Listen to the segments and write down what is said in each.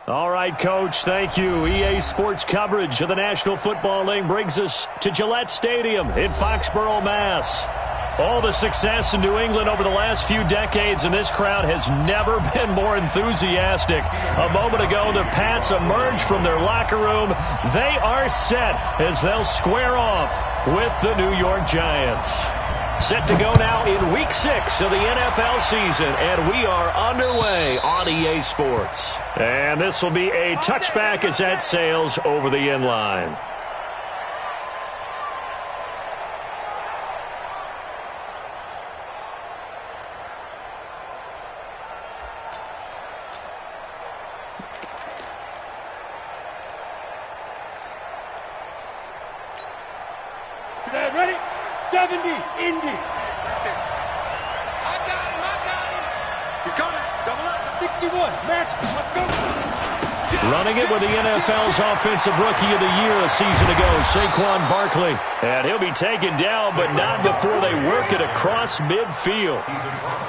All right, Coach, thank you. EA Sports coverage of the National Football League brings us to Gillette Stadium in Foxborough, Mass. All the success in New England over the last few decades, and this crowd has never been more enthusiastic. A moment ago, the Pats emerged from their locker room. They are set as they'll square off with the New York Giants. Set to go now in Week 6 of the NFL season, and we are underway on EA Sports. And this will be a touchback as that sails over the end line. Ready? 70, Indy. I got him. He's coming. Double up. 61, match. Let's go. Running it with the NFL's Offensive Rookie of the Year a season ago, Saquon Barkley. And he'll be taken down, but not before they work it across midfield.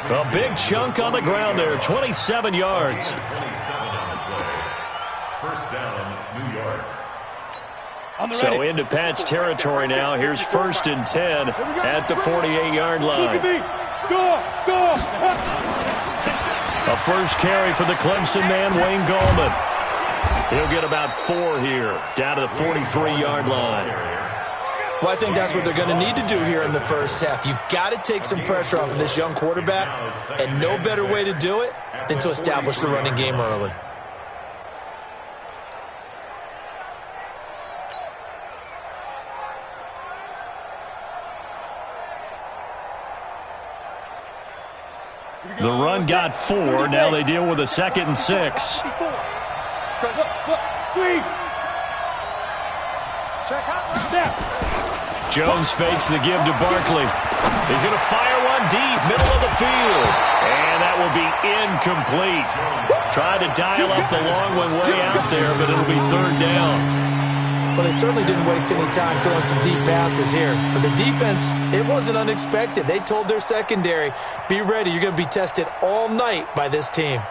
A big chunk on the ground there, 27 yards. First down, New York. So into Pat's territory now. Here's 1st and 10 at the 48-yard line. A first carry for the Clemson man, Wayne Gallman. He'll get about 4 here, down to the 43-yard line. Well, I think that's what they're going to need to do here in the first half. You've got to take some pressure off of this young quarterback, and no better way to do it than to establish the running game early. The run got 4. Now they deal with a 2nd and 6. Jones fakes the give to Barkley. He's going to fire one deep, middle of the field. And that will be incomplete. Tried to dial up the long one way out there, but it'll be 3rd down. Well, they certainly didn't waste any time throwing some deep passes here. But the defense, it wasn't unexpected. They told their secondary, be ready. You're going to be tested all night by this team.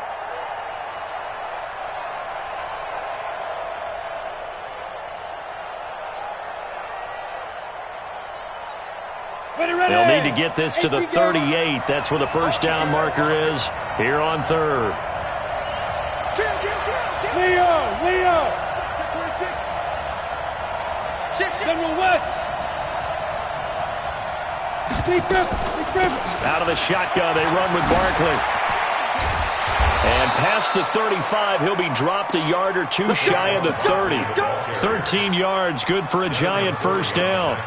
They'll need to get this to the 38. That's where the first down marker is here on 3rd. Leo. General West. Out of the shotgun, they run with Barkley. And past the 35, he'll be dropped a yard or two shy of the 30. 13 yards, good for a Giant first down.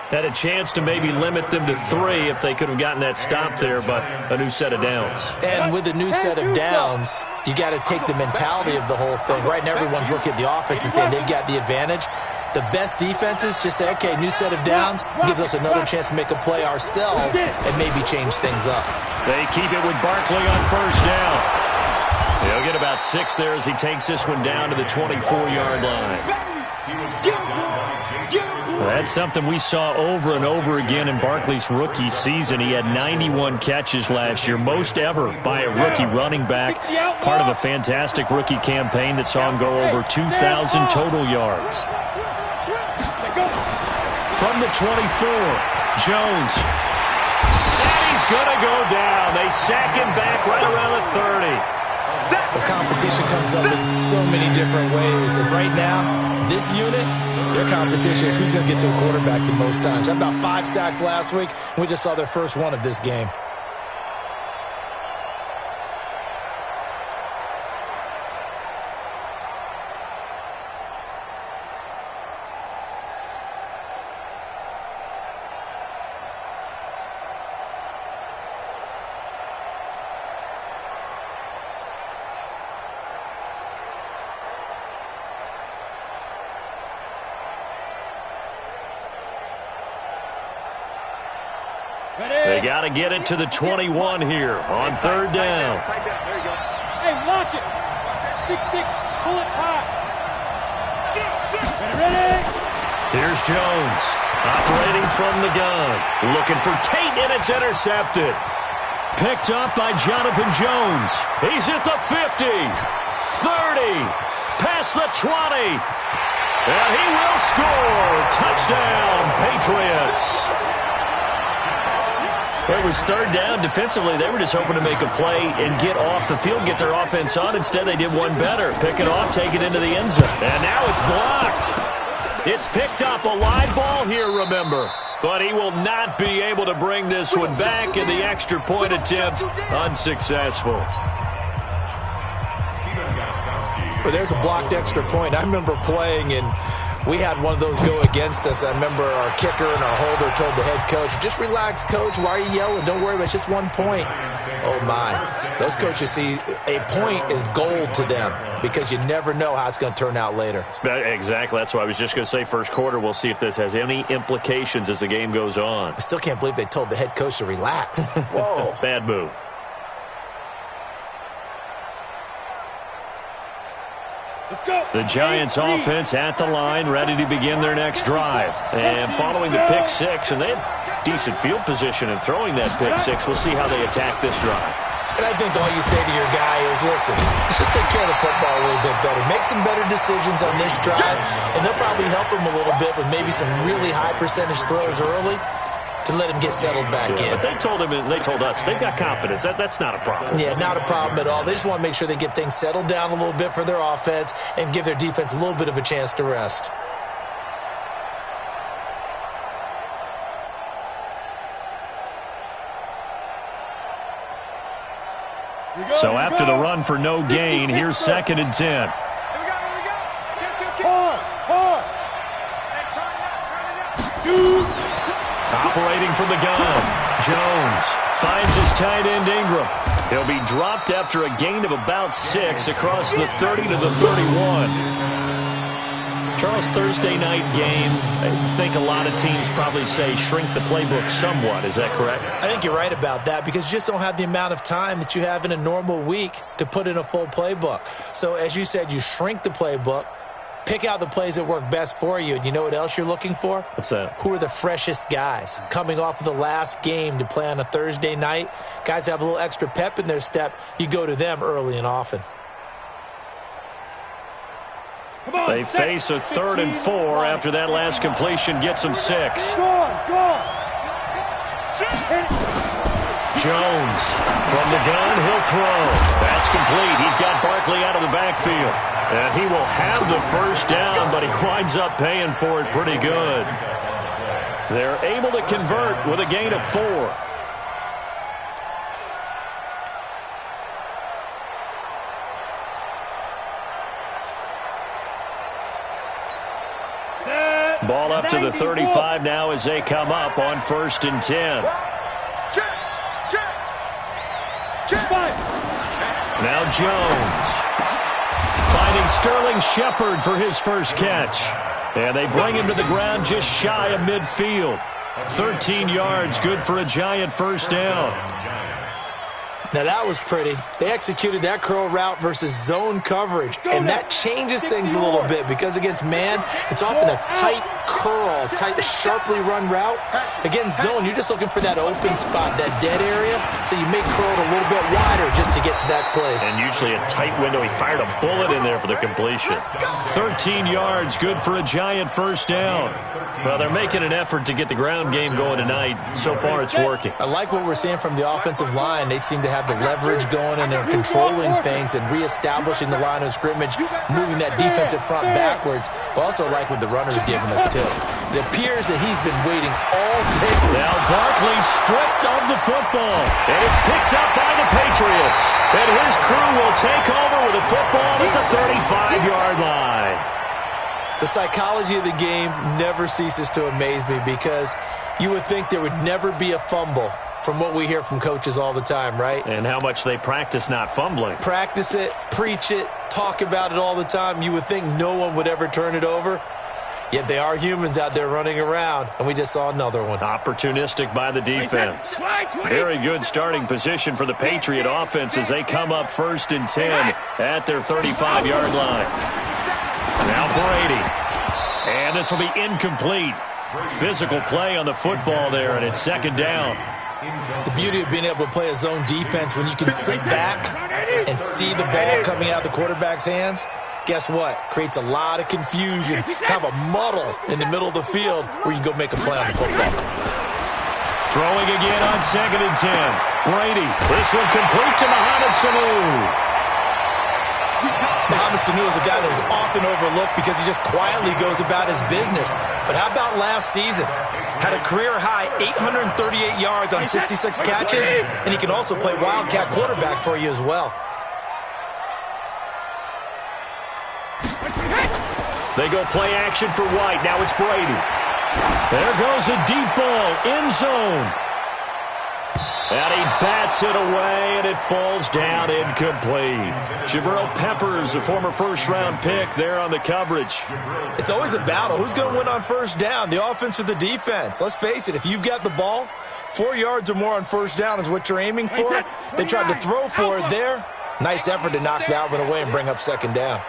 Had a chance to maybe limit them to 3 if they could have gotten that stop there, but a new set of downs. And with a new set of downs, you got to take the mentality of the whole thing. Right now, everyone's looking at the offense and saying they've got the advantage. The best defenses just say, okay, new set of downs, gives us another chance to make a play ourselves and maybe change things up. They keep it with Barkley on first down. He'll get about 6 there as he takes this one down to the 24-yard line. That's something we saw over and over again in Barkley's rookie season. He had 91 catches last year, most ever by a rookie running back, part of a fantastic rookie campaign that saw him go over 2,000 total yards. From the 24, Jones. And he's going to go down. They sack him back right around the 30. The competition comes up in so many different ways. And right now, this unit, their competition is who's going to get to a quarterback the most times. Had about 5 sacks last week, and we just saw their first one of this game. They got to get it to the 21 here on 3rd down. Hey, lock it. 6-6, pull it high. Ready? Here's Jones, operating from the gun. Looking for Tate, and it's intercepted. Picked up by Jonathan Jones. He's at the 50, 30, past the 20. And he will score. Touchdown, Patriots. It was third down. Defensively, they were just hoping to make a play and get off the field, get their offense on. Instead, they did one better. Pick it off, take it into the end zone. And now it's blocked. It's picked up. A live ball here, remember. But he will not be able to bring this one back, and the extra point attempt unsuccessful. Well, there's a blocked extra point. I remember playing, and we had one of those go against us. I remember our kicker and our holder told the head coach, just relax, coach. Why are you yelling? Don't worry about it. It's just 1 point. Oh, my. Those coaches see a point is gold to them because you never know how it's going to turn out later. Exactly. That's what I was just going to say. First quarter, we'll see if this has any implications as the game goes on. I still can't believe they told the head coach to relax. Whoa. Bad move. Let's go. The Giants offense at the line, ready to begin their next drive. And following the pick six, and they had decent field position in throwing that pick six. We'll see how they attack this drive. And I think all you say to your guy is, listen, let's just take care of the football a little bit better. Make some better decisions on this drive, and they'll probably help him a little bit with maybe some really high percentage throws early to let him get settled back in. But they told him, they told us, they've got confidence. That's not a problem. Yeah, not a problem at all. They just want to make sure they get things settled down a little bit for their offense and give their defense a little bit of a chance to rest. So after the run for no gain, here's 2nd and 10. Here we go. Hard. Operating from the gun, Jones finds his tight end Ingram. He'll be dropped after a gain of about 6 across the 30 to the 31. Charles, Thursday night game, I think a lot of teams probably say shrink the playbook somewhat. Is that correct? I think you're right about that because you just don't have the amount of time that you have in a normal week to put in a full playbook. So as you said, you shrink the playbook, pick out the plays that work best for you. And you know what else you're looking for? What's that? Who are the freshest guys coming off of the last game to play on a Thursday night? Guys have a little extra pep in their step. You go to them early and often. They face a 3rd and 4 after that last completion gets them 6. Jones from the gun, he'll throw. That's complete. He's got Barkley out of the backfield. And he will have the first down, but he winds up paying for it pretty good. They're able to convert with a gain of 4. Ball up to the 35 now as they come up on 1st and 10. Now Jones finding Sterling Shepard for his first catch. And they bring him to the ground just shy of midfield. 13 yards, good for a Giant first down. Now, that was pretty. They executed that curl route versus zone coverage, and that changes things a little bit because against man, it's often a tight curl, sharply run route. Against zone, you're just looking for that open spot, that dead area, so you make curl a little bit wider just to get to that place. And usually a tight window. He fired a bullet in there for the completion. 13 yards, good for a Giant first down. Well, they're making an effort to get the ground game going tonight. So far, it's working. I like what we're seeing from the offensive line. They seem to have the leverage going, and they're controlling things and reestablishing the line of scrimmage, moving that defensive front backwards. But also like what the runner's giving us, too. It appears that he's been waiting all day. Now Barkley stripped of the football, and it's picked up by the Patriots. And his crew will take over with a football at the 35-yard line. The psychology of the game never ceases to amaze me because you would think there would never be a fumble from what we hear from coaches all the time, right? And how much they practice not fumbling. Practice it, preach it, talk about it all the time. You would think no one would ever turn it over. Yet they are humans out there running around, and we just saw another one. Opportunistic by the defense. Very good starting position for the Patriot offense as they come up 1st and 10 at their 35-yard line. Now Brady. And this will be incomplete. Physical play on the football there, and it's 2nd down. The beauty of being able to play a zone defense when you can sit back and see the ball coming out of the quarterback's hands guess what? Creates a lot of confusion, kind of a muddle in the middle of the field where you can go make a play on the football. Throwing again on 2nd and 10. Brady. This one complete to Mohamed Sanu. Mohamed Sanu is a guy that is often overlooked because he just quietly goes about his business. But how about last season? Had a career-high 838 yards on 66 catches, and he can also play wildcat quarterback for you as well. They go play action for White. Now it's Brady. There goes a deep ball, end zone. And he bats it away, and it falls down incomplete. Jabril Peppers, a former first-round pick, there on the coverage. It's always a battle. Who's going to win on first down, the offense or the defense? Let's face it, if you've got the ball, 4 yards or more on first down is what you're aiming for. They tried to throw for it there. Nice effort to knock that one away and bring up 2nd down.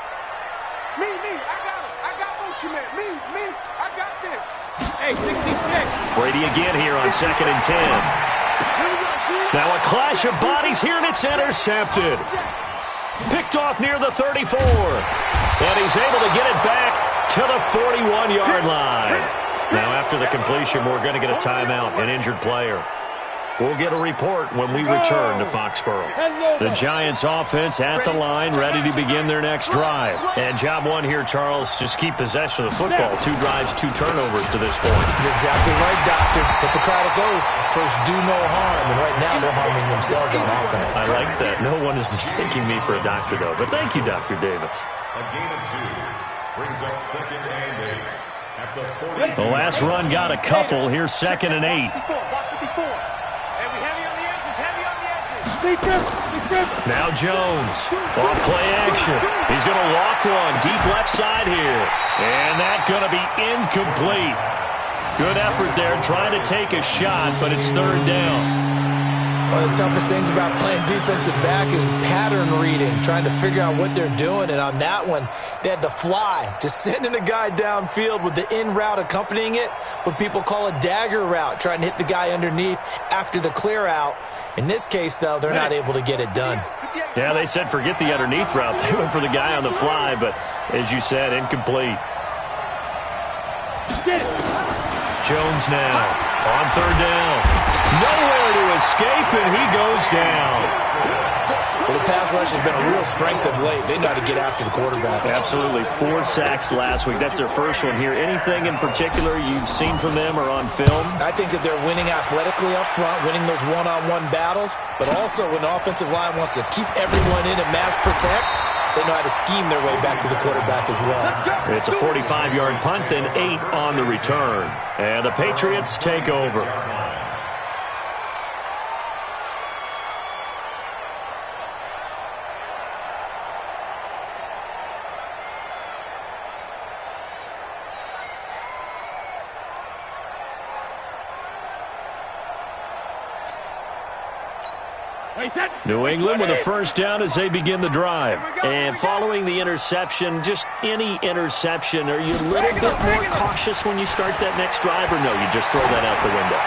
Me, I got motion, man. Me, I got this. Hey, 66. Brady again here on 2nd and 10. Now a clash of bodies here, and it's intercepted. Picked off near the 34. And he's able to get it back to the 41-yard line. Now after the completion, we're going to get a timeout, an injured player. We'll get a report when we return to Foxborough. The Giants offense at the line, ready to begin their next drive. And job one here, Charles, just keep possession of the football. 2 drives, 2 turnovers to this point. You're exactly right, Doctor. Hippocratic oath. First, do no harm. And right now, they're harming themselves on offense. I like that. No one is mistaking me for a doctor, though. But thank you, Dr. Davis. A gain of 2 brings up 2nd and 8 at the 40. The last run got a couple. Here's 2nd and 8. Now Jones, off play action. He's going to loft one, deep left side here. And that's going to be incomplete. Good effort there, trying to take a shot, but it's 3rd down. One of the toughest things about playing defensive back is pattern reading, trying to figure out what they're doing. And on that one, they had the fly, just sending a guy downfield with the in route accompanying it, what people call a dagger route, trying to hit the guy underneath after the clear out. In this case, though, they're not able to get it done. Yeah, they said forget the underneath route. They went for the guy on the fly, but as you said, incomplete. Jones now on 3rd down. Nowhere to escape, and he goes down. Well, the pass rush has been a real strength of late. They know how to get after the quarterback. Absolutely. 4 sacks last week. That's their first one here. Anything in particular you've seen from them or on film? I think that they're winning athletically up front, winning those one-on-one battles, but also when the offensive line wants to keep everyone in and mass protect, they know how to scheme their way back to the quarterback as well. It's a 45-yard punt, then 8 on the return. And the Patriots take over. New England with a first down as they begin the drive. And following the interception, just any interception, are you a little bit more cautious when you start that next drive, or no, you just throw that out the window?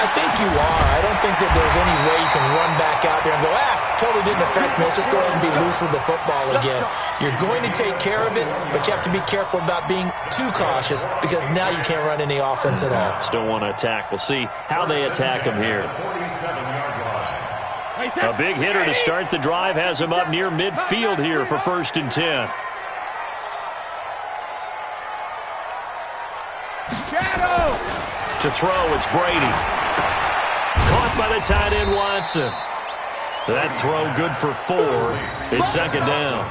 I think you are. I don't think that there's any way you can run back out there and go, totally didn't affect me. Let's just go ahead and be loose with the football again. You're going to take care of it, but you have to be careful about being too cautious because now you can't run any offense at all. Still want to attack. We'll see how they attack them here. A big hitter to start the drive has him up near midfield here for 1st and 10. To throw, it's Brady. Caught by the tight end, Watson. That throw good for 4. It's 2nd down.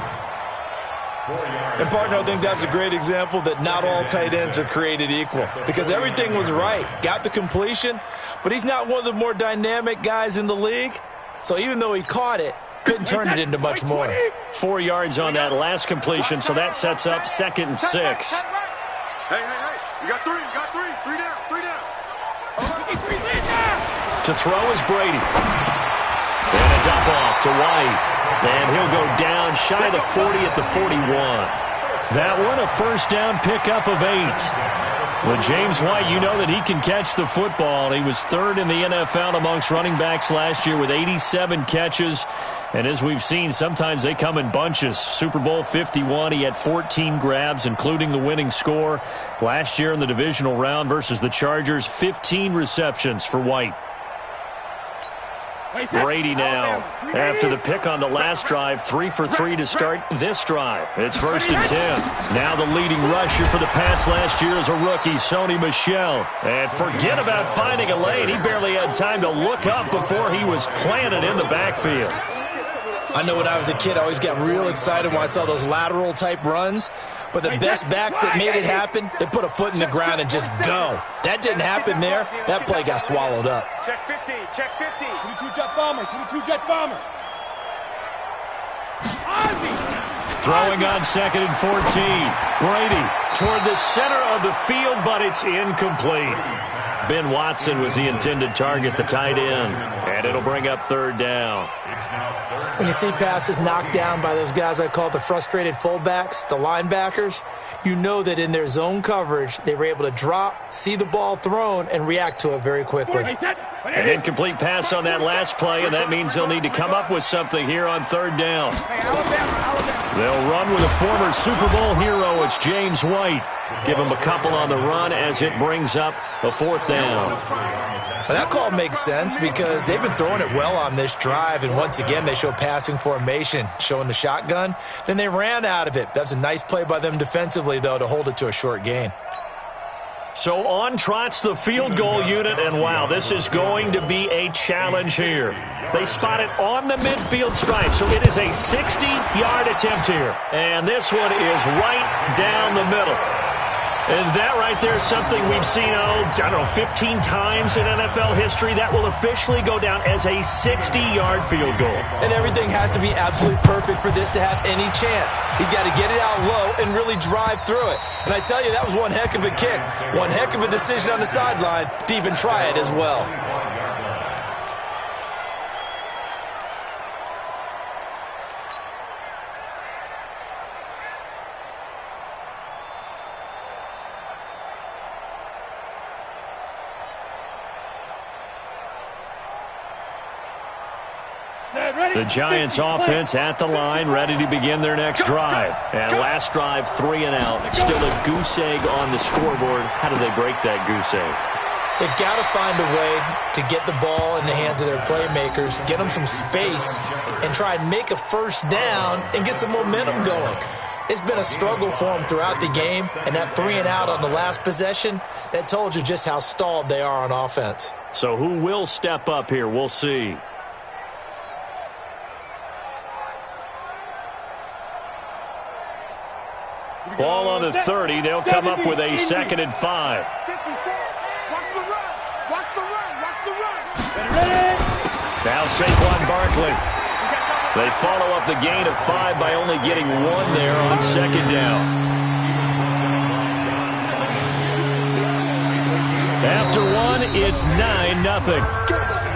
And, partner, I think that's a great example that not all tight ends are created equal because everything was right. Got the completion, but he's not one of the more dynamic guys in the league. So even though he caught it, couldn't turn it into much more. 4 yards on that last completion, so that sets up 2nd and 6. Hey. You got 3 down. To throw is Brady. And a dump off to White. And he'll go down shy of the 40 at the 41. That one a first down pickup of 8. With James White, you know that he can catch the football. He was third in the NFL amongst running backs last year with 87 catches. And as we've seen, sometimes they come in bunches. Super Bowl 51, he had 14 grabs, including the winning score. Last year in the divisional round versus the Chargers, 15 receptions for White. Brady now, after the pick on the last drive, 3 for 3 to start this drive. It's 1st and 10. Now the leading rusher for the Pats last year is a rookie, Sony Michel. And forget about finding a lane. He barely had time to look up before he was planted in the backfield. I know when I was a kid, I always got real excited when I saw those lateral-type runs. But the best backs that made it happen, they put a foot in the ground and just go. That didn't happen there. That play got swallowed up. Check 50, check 50. 22-jet bomber, 22-jet bomber. Throwing on 2nd and 14. Brady toward the center of the field, but it's incomplete. Ben Watson was the intended target, the tight end, and it'll bring up 3rd down. When you see passes knocked down by those guys I call the frustrated fullbacks, the linebackers, you know that in their zone coverage, they were able to drop, see the ball thrown, and react to it very quickly. An incomplete pass on that last play, and that means they'll need to come up with something here on 3rd down. They'll run with a former Super Bowl hero. It's James White. Give him a couple on the run as it brings up a 4th down. Well, that call makes sense because they've been throwing it well on this drive, and once again they show passing formation, showing the shotgun. Then they ran out of it. That's a nice play by them defensively, though, to hold it to a short gain. So on trots the field goal unit, and wow, this is going to be a challenge here. They spot it on the midfield stripe, so it is a 60-yard attempt here. And this one is right down the middle. And that right there is something we've seen, 15 times in NFL history. That will officially go down as a 60-yard field goal. And everything has to be absolutely perfect for this to have any chance. He's got to get it out low and really drive through it. And I tell you, that was one heck of a kick. One heck of a decision on the sideline to even try it as well. The Giants offense at the line, ready to begin their next drive. And last drive, 3 and out. Still a goose egg on the scoreboard. How do they break that goose egg? They've got to find a way to get the ball in the hands of their playmakers, get them some space, and try and make a 1st down and get some momentum going. It's been a struggle for them throughout the game, and that 3 and out on the last possession, that told you just how stalled they are on offense. So who will step up here? We'll see. Ball on the 30. They'll come up with a 2nd and 5. Watch the run. Watch the run. Watch the run. Now Saquon Barkley. They follow up the gain of 5 by only getting 1 there on 2nd down. After 1, it's 9-0.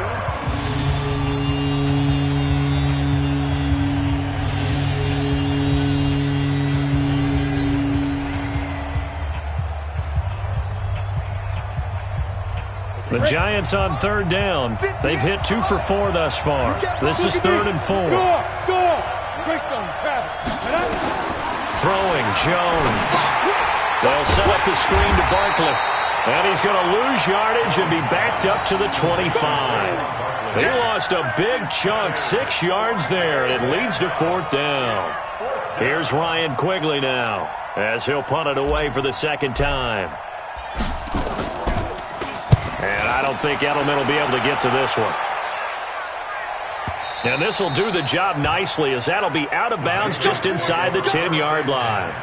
The Giants on 3rd down. They've hit 2 for 4 thus far. This is 3rd and 4. Throwing, Jones. They'll set up the screen to Barkley. And he's going to lose yardage and be backed up to the 25. He lost a big chunk, 6 yards there, and it leads to 4th down. Here's Ryan Quigley now, as he'll punt it away for the 2nd time. And I don't think Edelman will be able to get to this one. And this will do the job nicely, as that'll be out of bounds just inside the 10-yard line.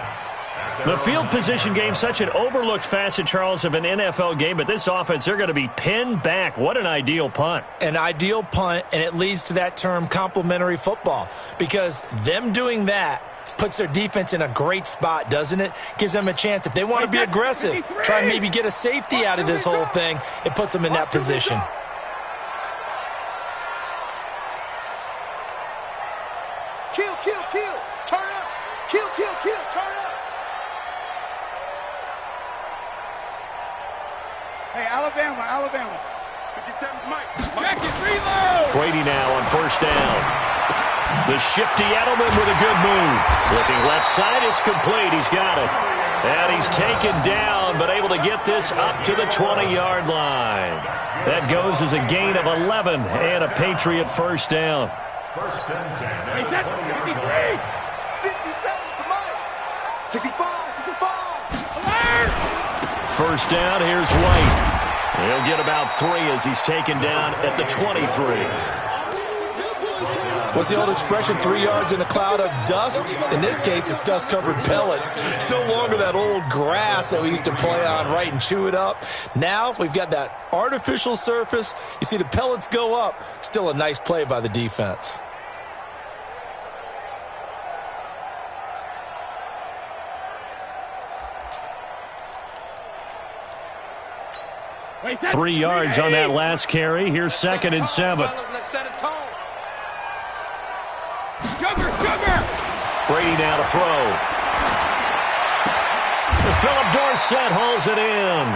The field position game, such an overlooked facet, Charles, of an NFL game, but this offense, they're going to be pinned back. What an ideal punt. An ideal punt, and it leads to that term complementary football, because them doing that puts their defense in a great spot, doesn't it? Gives them a chance. If they want to be aggressive, try and maybe get a safety out of this whole thing, it puts them in that position. Kill, kill, kill. Turn up. Kill, kill, kill. Turn up. Hey, Alabama. 57 Mike. Check it, reload. Brady now on first down. The shifty Edelman with a good move. Looking left side, it's complete. He's got it. And he's taken down, but able to get this up to the 20-yard line. That goes as a gain of 11 and a Patriot first down. First and 10. Wait, that's 53. 57 to Mike. 65. Alert. First down, here's White. He'll get about 3 as he's taken down at the 23. What's the old expression, 3 yards in a cloud of dust? In this case, it's dust-covered pellets. It's no longer that old grass that we used to play on, right, and chew it up. Now we've got that artificial surface. You see the pellets go up. Still a nice play by the defense. Wait, 3 yards on that last carry. Here's second and 7. Sugar. Brady now to throw. Philip Dorsett hauls it in.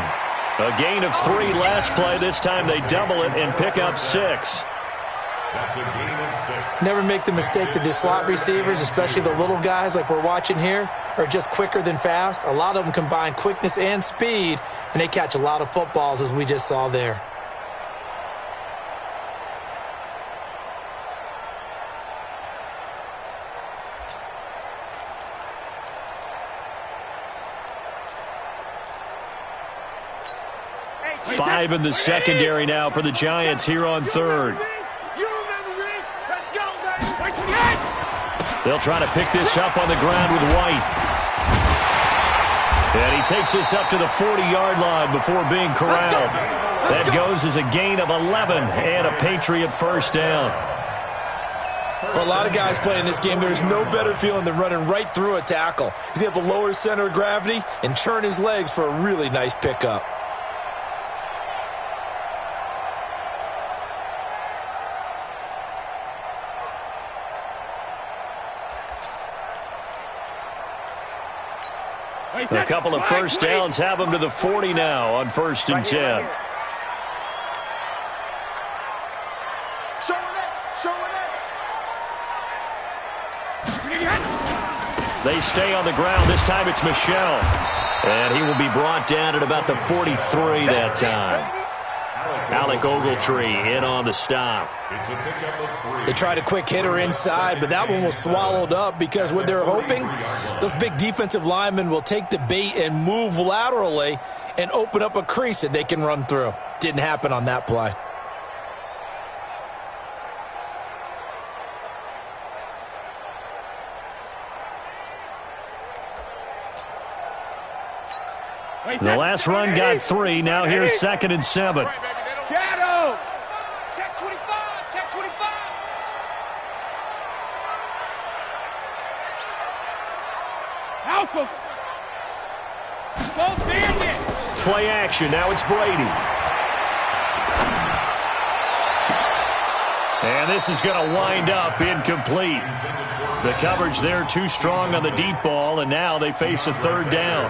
A gain of 3 last play. This time they double it and pick up 6. That's a gain of 6. Never make the mistake that the slot receivers, especially the little guys like we're watching here, are just quicker than fast. A lot of them combine quickness and speed, and they catch a lot of footballs, as we just saw there. Hey, 5 in the secondary now for the Giants here on third. Let's go, baby. They'll try to pick this up on the ground with White. And he takes this up to the 40-yard line before being corralled. That goes as a gain of 11 and a Patriot first down. For a lot of guys playing this game, there's no better feeling than running right through a tackle. He's able to lower his center of gravity and turn his legs for a really nice pickup. A couple of first downs have him to the 40 now on first and 10. They stay on the ground. This time it's Michel. And he will be brought down at about the 43 that time. Alec Ogletree in on the stop. It's a pickup of 3. They tried a quick hitter inside, but that one was swallowed up because what they're hoping, those big defensive linemen will take the bait and move laterally and open up a crease that they can run through. Didn't happen on that play. The last run got 3. Now here's second and 7. Shadow. Check 25. Check 25. Alpha. Don't stand it. Play action. Now it's Brady. And this is going to wind up incomplete. The coverage there too strong on the deep ball, and now they face a third down.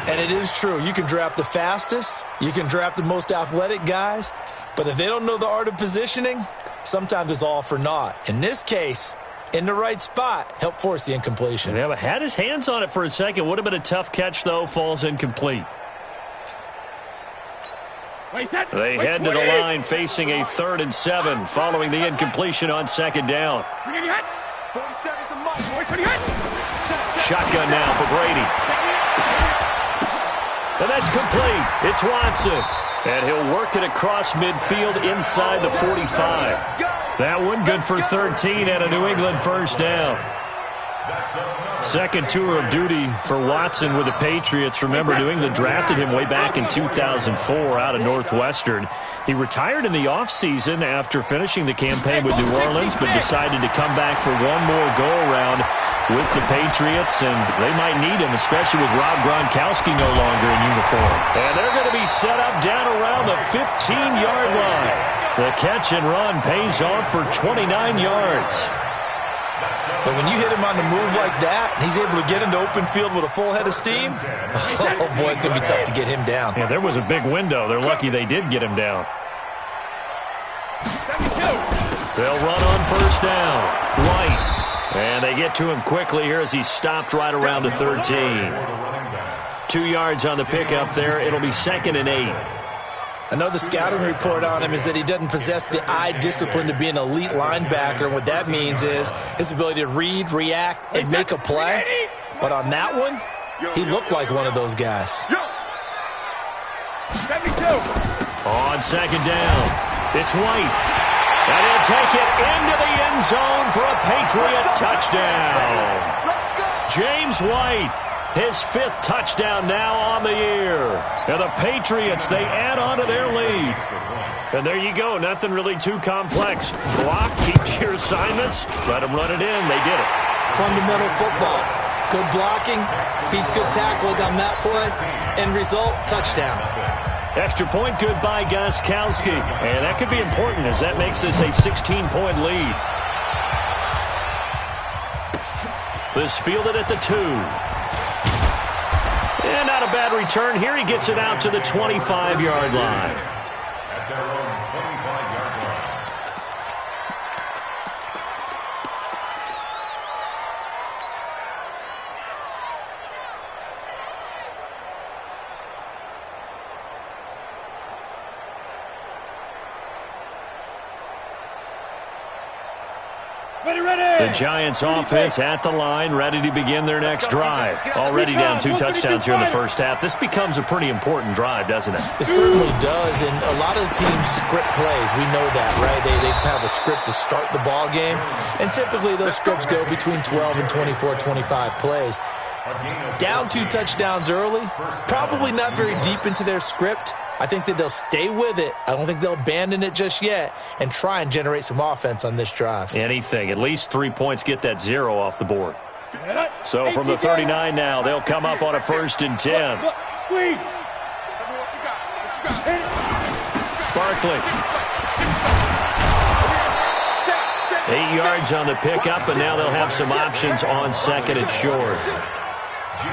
And it is true. You can draft the fastest. You can draft the most athletic guys. But if they don't know the art of positioning, sometimes it's all for naught. In this case, in the right spot, help force the incompletion. Yeah, but had his hands on it for a second. Would have been a tough catch, though. Falls incomplete. They head to the line facing a 3rd and 7 following the incompletion on second down. Shotgun now for Brady. And that's complete. It's Watson. And he'll work it across midfield inside the 45. That one good for 13 and a New England first down. Second tour of duty for Watson with the Patriots. Remember, New England drafted him way back in 2004 out of Northwestern. He retired in the offseason after finishing the campaign with New Orleans, but decided to come back for one more go-around with the Patriots, and they might need him, especially with Rob Gronkowski no longer in uniform. And they're going to be set up down around the 15-yard line. The catch and run pays off for 29 yards. But when you hit him on the move like that, and he's able to get into open field with a full head of steam, oh, boy, it's going to be tough to get him down. Yeah, there was a big window. They're lucky they did get him down. They'll run on first down. White. And they get to him quickly here as he's stopped right around the 13. 2 yards on the pickup there. It'll be 2nd and 8. Another scouting report on him is that he doesn't possess the eye discipline to be an elite linebacker. And what that means is his ability to read, react, and make a play. But on that one, he looked like one of those guys. On 2nd down, it's White. And he'll take it into the end zone for a Patriot touchdown. James White, his 5th touchdown now on the year. And the Patriots, they add on to their lead. And there you go, nothing really too complex. Block, keep your assignments, let them run it in. They did it. Fundamental football. Good blocking, beats good tackling on that play. End result, touchdown. Extra point, good by Gostkowski. And that could be important as that makes this a 16-point lead. This fielded at the 2. And not a bad return here. He gets it out to the 25-yard line. At their own 25-yard line. The Giants offense at the line, ready to begin their next drive. Already down 2 touchdowns here in the first half. This becomes a pretty important drive, doesn't it? It certainly does, and a lot of the teams script plays. We know that, right? They have a script to start the ball game, and typically those scripts go between 12 and 24, 25 plays. Down 2 touchdowns early, probably not very deep into their script. I think that they'll stay with it. I don't think they'll abandon it just yet and try and generate some offense on this drive. Anything. At least 3 points, get that 0 off the board. So from the 39 now, they'll come up on a 1st and 10. Barkley. 8 yards on the pickup, and now they'll have some options on 2nd and short.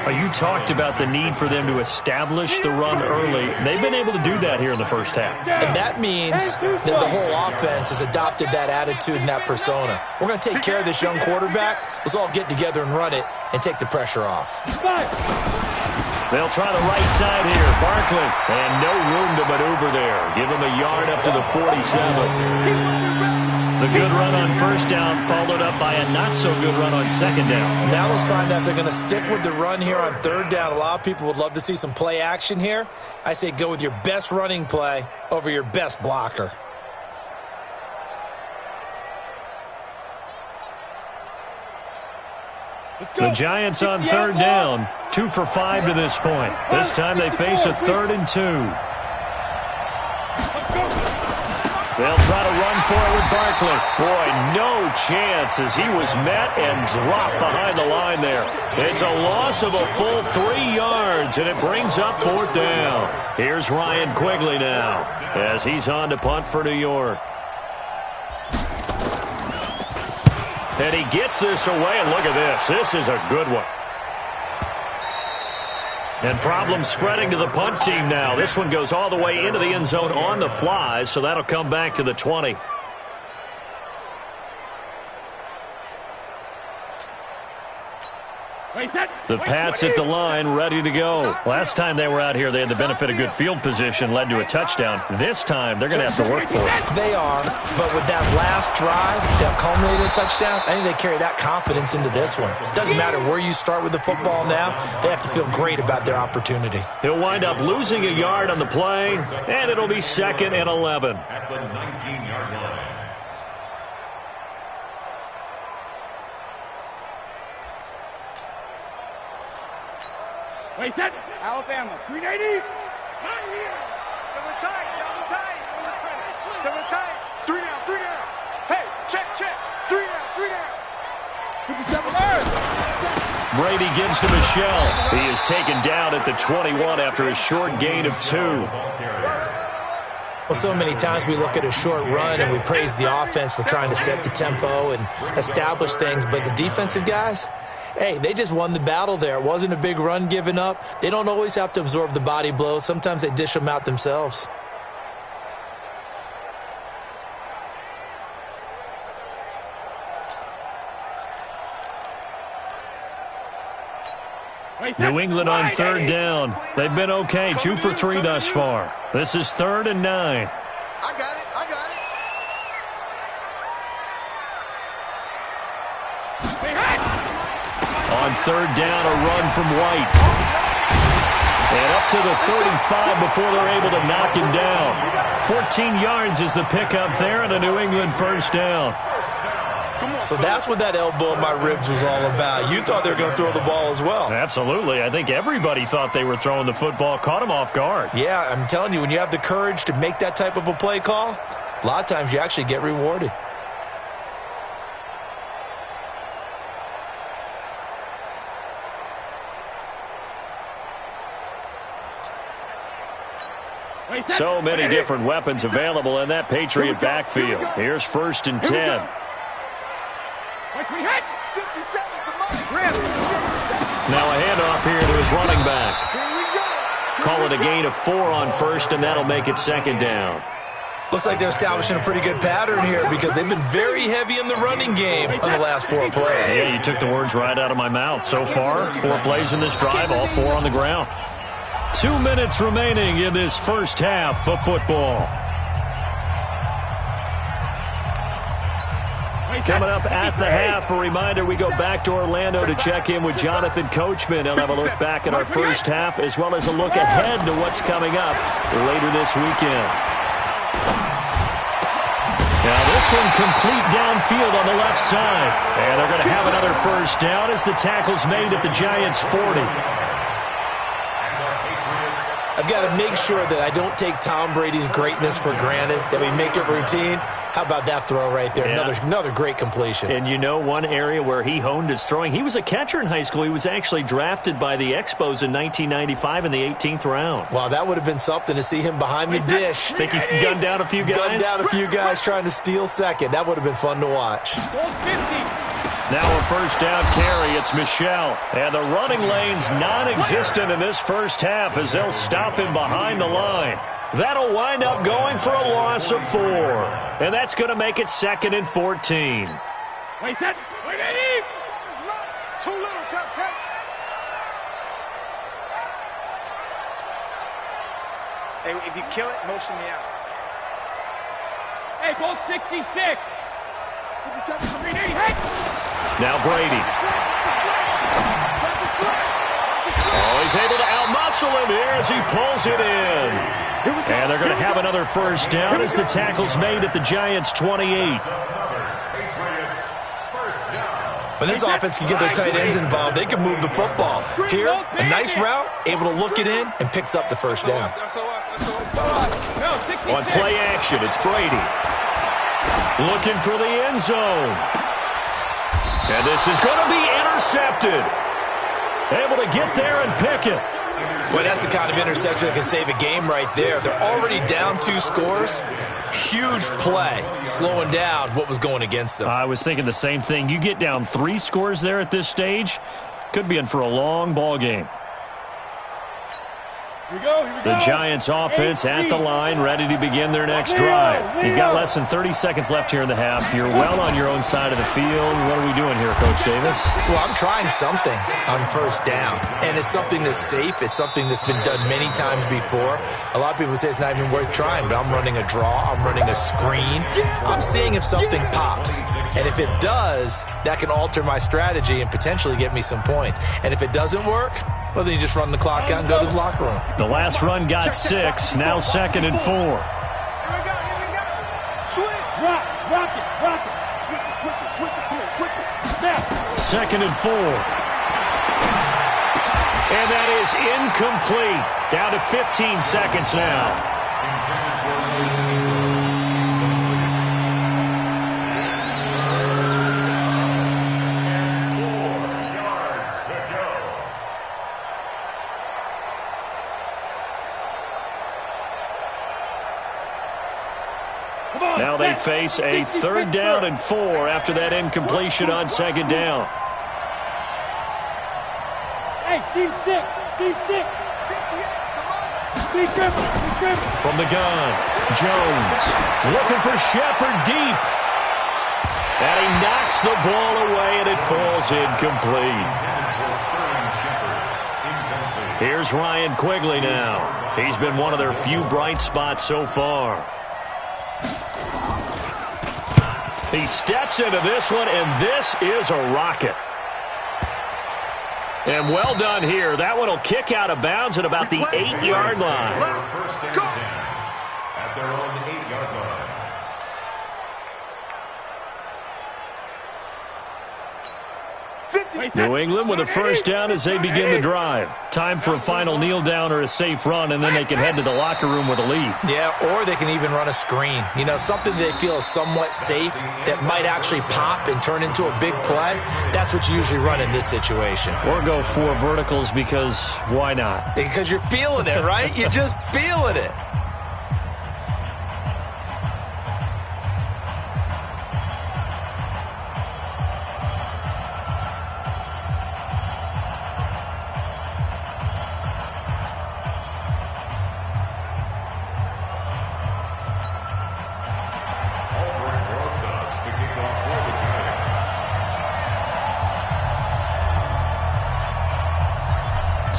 You talked about the need for them to establish the run early. They've been able to do that here in the first half. And that means that the whole offense has adopted that attitude and that persona. We're going to take care of this young quarterback. Let's all get together and run it and take the pressure off. They'll try the right side here. Barkley. And no room to maneuver there. Give him a yard up to the 47. The good run on 1st down followed up by a not-so-good run on 2nd down. Now let's find out if they're going to stick with the run here on 3rd down. A lot of people would love to see some play action here. I say go with your best running play over your best blocker. The Giants on 3rd down. 2 for 5 to this point. This time they face a 3rd and 2. They'll try to run for it with Barkley. Boy, no chance as he was met and dropped behind the line there. It's a loss of a full 3 yards, and it brings up 4th down. Here's Ryan Quigley now as he's on to punt for New York. And he gets this away, and look at this. This is a good one. And problems spreading to the punt team now. This one goes all the way into the end zone on the fly, so that'll come back to the 20. The Pats at the line, ready to go. Last time they were out here, they had the benefit of good field position, led to a touchdown. This time, they're going to have to work for it. They are, but with that last drive that culminated in a touchdown, I think they carry that confidence into this one. Doesn't matter where you start with the football now, they have to feel great about their opportunity. He'll wind up losing a yard on the play, and it'll be 2nd and 11. At the 19-yard line. Wait, that Alabama, 380. Double tight, double tight. Double tight. 3 down. Hey, check. 3 down. 57 yards. Brady gives to Michelle. He is taken down at the 21 after a short gain of 2. Well, so many times we look at a short run and we praise the offense for trying to set the tempo and establish things, but the defensive guys, hey, they just won the battle there. It wasn't a big run given up. They don't always have to absorb the body blows. Sometimes they dish them out themselves. New England on third down. They've been okay, 2 for 3 thus far. This is 3rd and 9. I got it. On third down, a run from White. And up to the 35 before they're able to knock him down. 14 yards is the pickup there and a New England first down. So that's what that elbow in my ribs was all about. You thought they were going to throw the ball as well. Absolutely. I think everybody thought they were throwing the football, caught him off guard. Yeah, I'm telling you, when you have the courage to make that type of a play call, a lot of times you actually get rewarded. So many different weapons available in that Patriot backfield. Here's 1st and 10. Now a handoff here to his running back. Call it a gain of 4 on 1st, and that'll make it 2nd down. Looks like they're establishing a pretty good pattern here because they've been very heavy in the running game on the last 4 plays. Yeah, you took the words right out of my mouth. So far, 4 plays in this drive, all 4 on the ground. 2 minutes remaining in this first half of football. Coming up at the half, a reminder, we go back to Orlando to check in with Jonathan Coachman. He'll have a look back at our first half as well as a look ahead to what's coming up later this weekend. Now this one complete downfield on the left side. And they're going to have another first down as the tackle's made at the Giants' 40. I've got to make sure that I don't take Tom Brady's greatness for granted, that we make it routine. How about that throw right there? Yeah. Another great completion. And you know one area where he honed his throwing, he was a catcher in high school. He was actually drafted by the Expos in 1995 in the 18th round. Wow, that would have been something to see him behind the dish. Think he gunned down a few guys? Gunned down a few guys trying to steal second. That would have been fun to watch. Now a first down carry. It's Michel. And the running lane's non-existent in this first half as they'll stop him behind the line. That'll wind up going for a loss of 4. And that's going to make it 2nd and 14. Wait, Eddie! Too little, Cut. Hey, if you kill it, motion me out. Hey, ball 66. 57, Now Brady. Oh, he's able to outmuscle him here as he pulls it in. And they're going to have another first down as the tackle's made at the Giants' 28. When this offense can get their tight ends involved, they can move the football. Here, a nice route, able to look it in, and picks up the first down. On play action, it's Brady. Looking for the end zone. And this is going to be intercepted. Able to get there and pick it. Boy, that's the kind of interception that can save a game right there. They're already down 2 scores. Huge play, slowing down what was going against them. I was thinking the same thing. You get down 3 scores there at this stage, could be in for a long ball game. Here we go. The Giants offense at the line, ready to begin their next drive. You've got less than 30 seconds left here in the half. You're well on your own side of the field. What are we doing here, Coach Davis? Well, I'm trying something on first down, and it's something that's safe. It's something that's been done many times before. A lot of people say it's not even worth trying, but I'm running a draw. I'm running a screen. I'm seeing if something pops, and if it does, that can alter my strategy and potentially get me some points. And if it doesn't work, well, then you just run the clock out and go to the locker room. The last run got 6, now 2nd and 4. Here we go. Switch. Drop it. Switch it. Now. 2nd and 4. And that is incomplete. Down to 15 seconds now. Now they face a 3rd down and 4 after that incompletion on 2nd down. Hey, Steve 6. Steve 6. Steve Griffin. From the gun, Jones looking for Shepard deep. And he knocks the ball away, and it falls incomplete. Here's Ryan Quigley now. He's been one of their few bright spots so far. He steps into this one, and this is a rocket. And well done here. That one will kick out of bounds at about the 8-yard line. First and 10 at their own 8-yard line. New England with a first down as they begin the drive. Time for a final kneel down or a safe run, and then they can head to the locker room with a lead. Yeah, or they can even run a screen. You know, something they feel is somewhat safe that might actually pop and turn into a big play. That's what you usually run in this situation. Or go 4 verticals because why not? Because you're feeling it, right? You're just feeling it.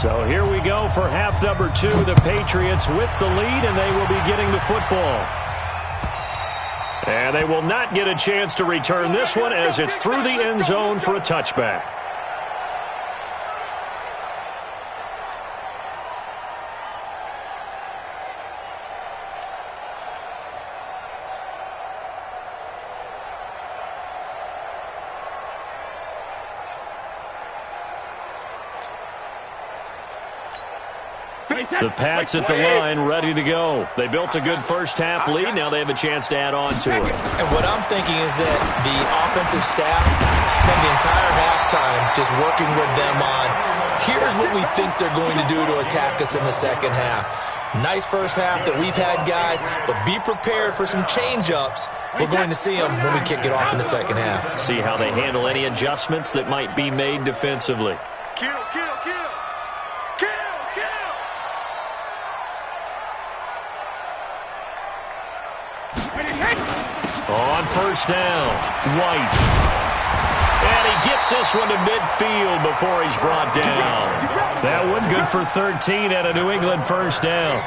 So here we go for half number 2. The Patriots with the lead, and they will be getting the football. And they will not get a chance to return this one as it's through the end zone for a touchback. The Pats at the line, ready to go. They built a good first-half lead. Now they have a chance to add on to it. And what I'm thinking is that the offensive staff spend the entire halftime just working with them on, here's what we think they're going to do to attack us in the second half. Nice first half that we've had, guys, but be prepared for some change-ups. We're going to see them when we kick it off in the second half. See how they handle any adjustments that might be made defensively. Kill. On first down, White. And he gets this one to midfield before he's brought down. That one good for 13 and a New England first down.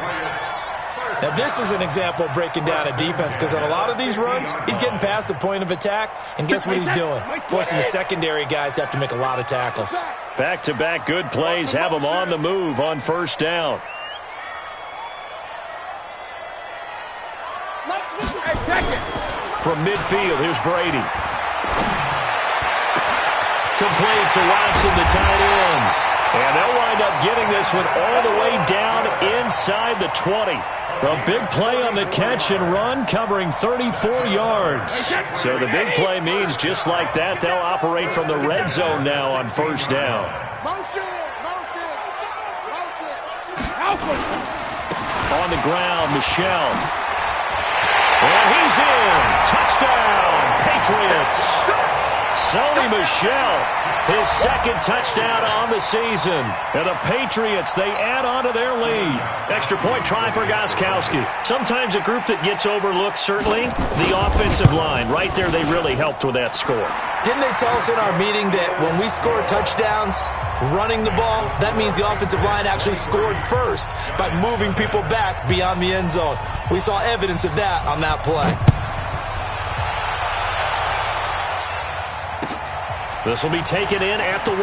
Now, this is an example of breaking down a defense because on a lot of these runs, he's getting past the point of attack, and guess what he's doing? Forcing the secondary guys to have to make a lot of tackles. Back-to-back good plays have him on the move on first down. From midfield, here's Brady. Complete to Watson, the tight end. And they'll wind up getting this one all the way down inside the 20. A big play on the catch and run, covering 34 yards. So the big play means just like that, they'll operate from the red zone now on first down. On the ground, Michelle. And he's in. Touchdown, Patriots. Sony Michel, his second touchdown on the season. And the Patriots, they add on to their lead. Extra point try for Gostkowski. Sometimes a group that gets overlooked, certainly, the offensive line. Right there, they really helped with that score. Didn't they tell us in our meeting that when we score touchdowns, running the ball, that means the offensive line actually scored first by moving people back beyond the end zone. We saw evidence of that on that play. This will be taken in at the 1.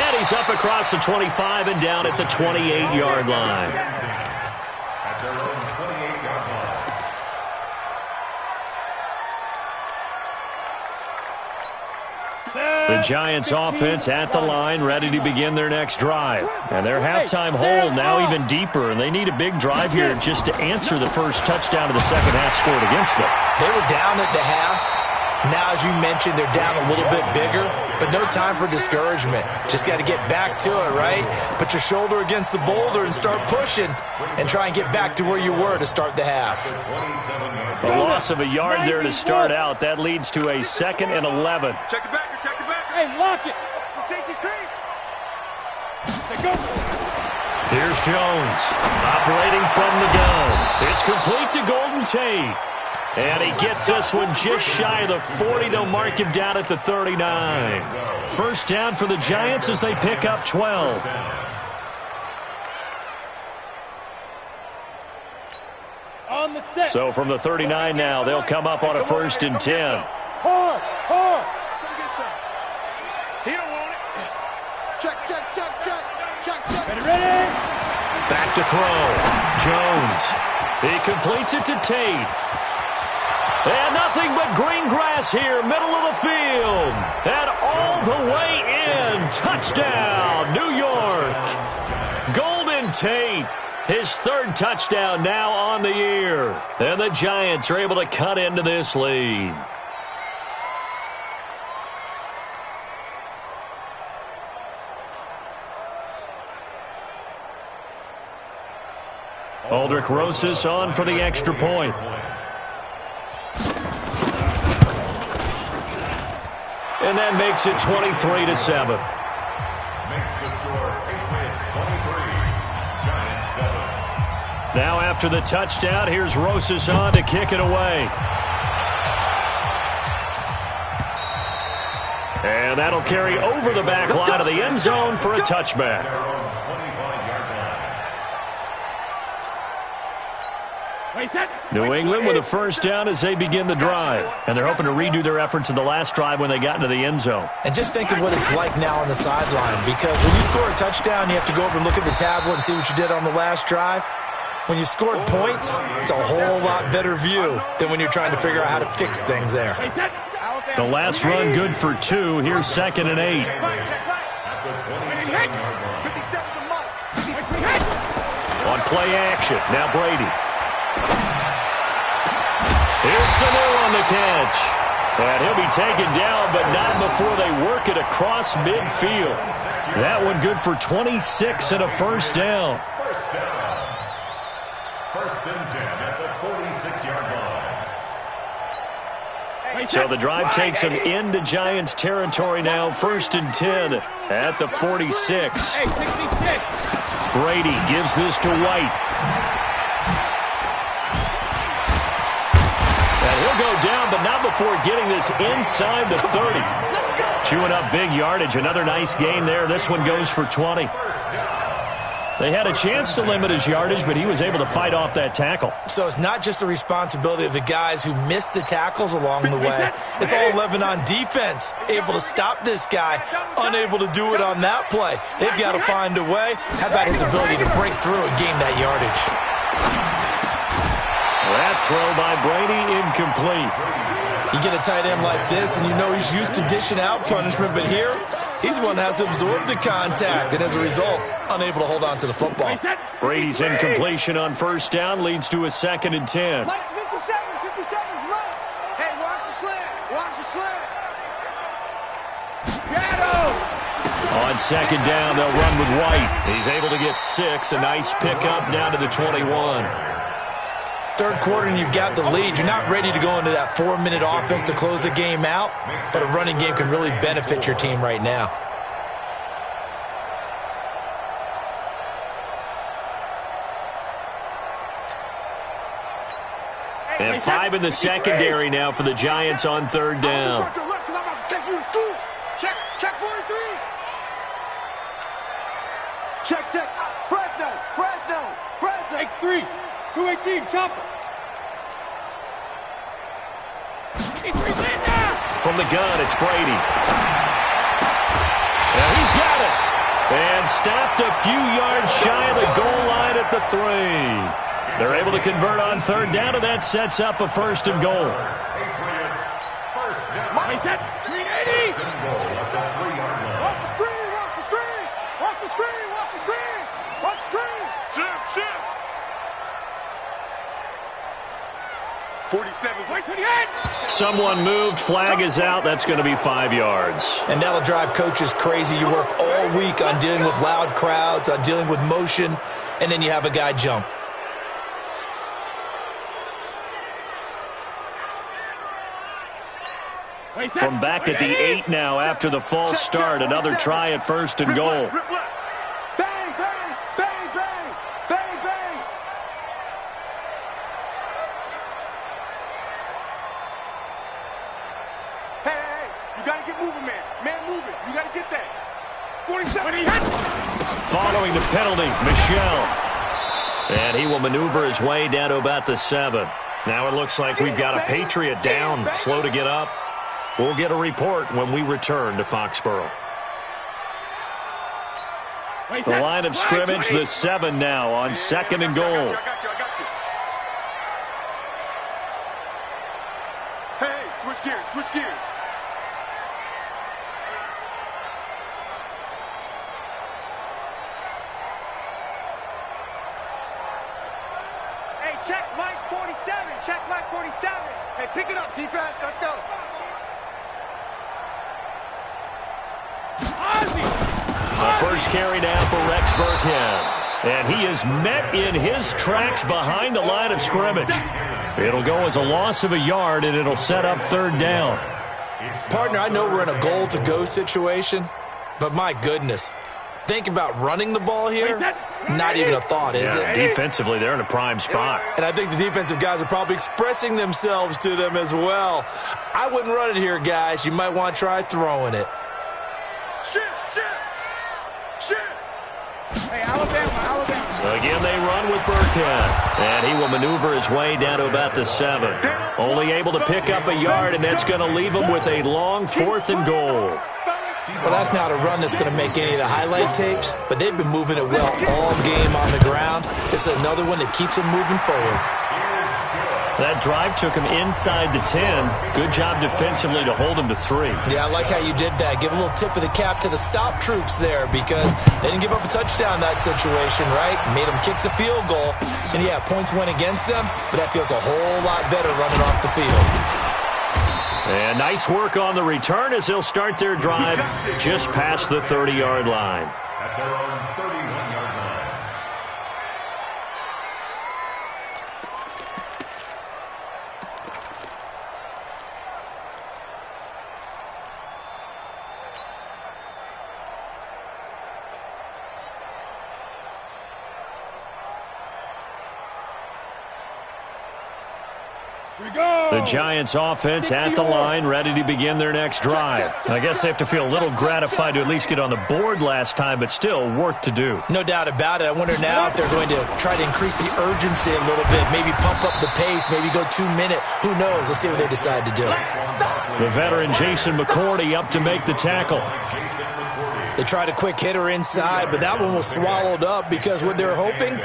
And he's up across the 25 and down at the 28-yard line. At their own 28-yard line. The Giants offense at the line, ready to begin their next drive. And their halftime hole now even deeper, and they need a big drive here just to answer the first touchdown of the second half scored against them. They were down at the half. Now, as you mentioned, they're down a little bit bigger, but no time for discouragement. Just got to get back to it, right? Put your shoulder against the boulder and start pushing and try and get back to where you were to start the half. A loss of a yard there to start out. That leads to a 2nd and 11. Check the backer, check the backer. Hey, lock it. It's a safety creep. Hey, go. Here's Jones operating from the gun. It's complete to Golden Tate. And he gets this one just shy of the 40. They'll mark him down at the 39. First down for the Giants as they pick up 12. On the set. So from the 39 now, they'll come up on a 1st and 10. Hard, hard. He don't want it. Check, check, check, check, check, check. Ready, ready. Back to throw. Jones. He completes it to Tate. And nothing but green grass here, middle of the field. And all the way in. Touchdown, New York. Golden Tate. His 3rd touchdown now on the year. And the Giants are able to cut into this lead. Aldrich Rosas on for the extra point. And that makes it 23-7. Makes the score 23, Giants 7. Now after the touchdown, here's Rosas on to kick it away. And that'll carry over the back line of the end zone for a touchback. New England with a first down as they begin the drive. And they're hoping to redo their efforts in the last drive when they got into the end zone. And just think of what it's like now on the sideline, because when you score a touchdown, you have to go over and look at the tablet and see what you did on the last drive. When you scored points, it's a whole lot better view than when you're trying to figure out how to fix things there. The last run good for 2. Here's 2nd and 8. On play action, now Brady. Here's XnO on the catch. And he'll be taken down, but not before they work it across midfield. That one good for 26 and a first down. First and 10 at the 46-yard line. So the drive takes them into Giants territory now. 1st and 10 at the 46. Brady gives this to White. He'll go down, but not before getting this inside the 30. Chewing up big yardage. Another nice gain there. This one goes for 20. They had a chance to limit his yardage, but he was able to fight off that tackle. So it's not just the responsibility of the guys who missed the tackles along the way. It's all 11 on defense, able to stop this guy, unable to do it on that play. They've got to find a way. How about his ability to break through and gain that yardage? That throw by Brady incomplete. You get a tight end like this, and you know he's used to dishing out punishment, but here, he's the one that has to absorb the contact, and as a result, unable to hold on to the football. Brady's incompletion on first down leads to a 2nd and 10. Lights 57, 57's right. Hey, watch the slant, watch the slant. On 2nd down, they'll run with White. He's able to get 6. A nice pickup down to the 21. 3rd quarter and you've got the lead. You're not ready to go into that 4-minute offense to close the game out, but a running game can really benefit your team right now. And 5 in the secondary now for the Giants on 3rd down. Check 43. Check. Fresno. X3. 218, chopper. From the gun, it's Brady. And he's got it. And stopped a few yards shy of the goal line at the 3. They're able to convert on 3rd down, and that sets up a 1st and goal. Patriots, first down. Mike, that 380. First and goal at the 3-yard line. Watch the screen. Someone moved. Flag is out. That's going to be 5 yards. And that'll drive coaches crazy. You work all week on dealing with loud crowds, on dealing with motion, and then you have a guy jump. From back at the 8 now after the false start. Another try at 1st and goal. Bang, bang, bang, bang, bang, bang. Hey, you got to get moving, man. Man moving. You got to get that. 47. Following the penalty, Michel. And he will maneuver his way down to about the 7. Now it looks like we've got a Patriot down, slow to get up. We'll get a report when we return to Foxborough. The line of scrimmage, the 7 now on 2nd and goal. I got you. Hey, switch gears. Hey, check Mike 47. Hey, pick it up, defense. Let's go. The first carry down for Rex Burkhead. And he is met in his tracks behind the line of scrimmage. It'll go as a loss of a yard, and it'll set up 3rd down. Partner, I know we're in a goal-to-go situation, but my goodness, think about running the ball here. Not even a thought, is it? Defensively, they're in a prime spot. And I think the defensive guys are probably expressing themselves to them as well. I wouldn't run it here, guys. You might want to try throwing it. Shit. Hey, Alabama. Again, they run with Burkhead. And he will maneuver his way down to about the 7. Only able to pick up a yard, and that's going to leave him with a long 4th and goal. Well, that's not a run that's going to make any of the highlight tapes, but they've been moving it well all game on the ground. It's another one that keeps them moving forward. That drive took him inside the 10. Good job defensively to hold him to 3. Yeah, I like how you did that. Give a little tip of the cap to the stop troops there because they didn't give up a touchdown in that situation, right? Made them kick the field goal. And, yeah, points went against them, but that feels a whole lot better running off the field. And nice work on the return as they'll start their drive just past the 30-yard line. At their own 31-yard line. The Giants offense at the line, ready to begin their next drive. I guess they have to feel a little gratified to at least get on the board last time, but still work to do. No doubt about it. I wonder now if they're going to try to increase the urgency a little bit, maybe pump up the pace, maybe go 2-minute. Who knows? Let's see what they decide to do. The veteran Jason McCourty up to make the tackle. They tried a quick hitter inside, but that one was swallowed up because what they're hoping,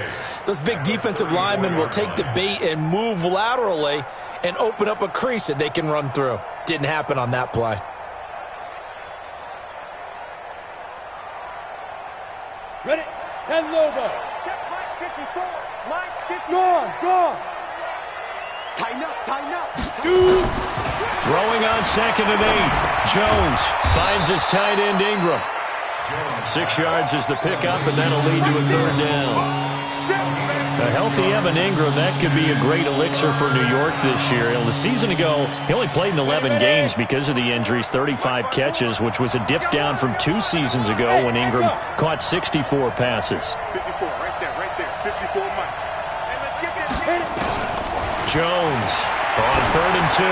those big defensive linemen will take the bait and move laterally and open up a crease that they can run through. Didn't happen on that play. Ready, send logo. Check Mike 54. Mike 54. Gone. Tighten up. Throwing on 2nd and 8. Jones finds his tight end Ingram. 6 yards is the pickup, and that'll lead to a 3rd down. A healthy Evan Ingram, that could be a great elixir for New York this year. The season ago, he only played in 11 games because of the injuries, 35 catches, which was a dip down from 2 seasons ago when Ingram caught 64 passes. 54, right there. 54 Mike. And let's get this. Jones on 3rd and 2.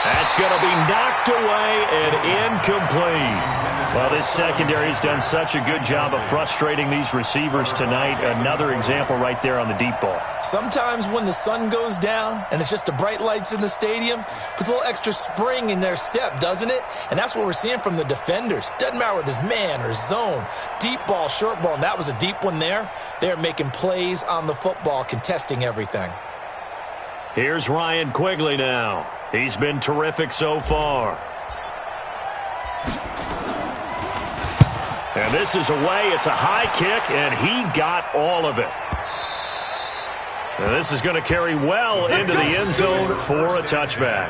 That's going to be knocked away and incomplete. Well, this secondary's done such a good job of frustrating these receivers tonight. Another example right there on the deep ball. Sometimes when the sun goes down and it's just the bright lights in the stadium, puts a little extra spring in their step, doesn't it? And that's what we're seeing from the defenders. Doesn't matter whether it's man or zone, deep ball, short ball, and that was a deep one there. They're making plays on the football, contesting everything. Here's Ryan Quigley now. He's been terrific so far. And this is away. It's a high kick, and he got all of it. And this is going to carry well into the end zone for a touchback.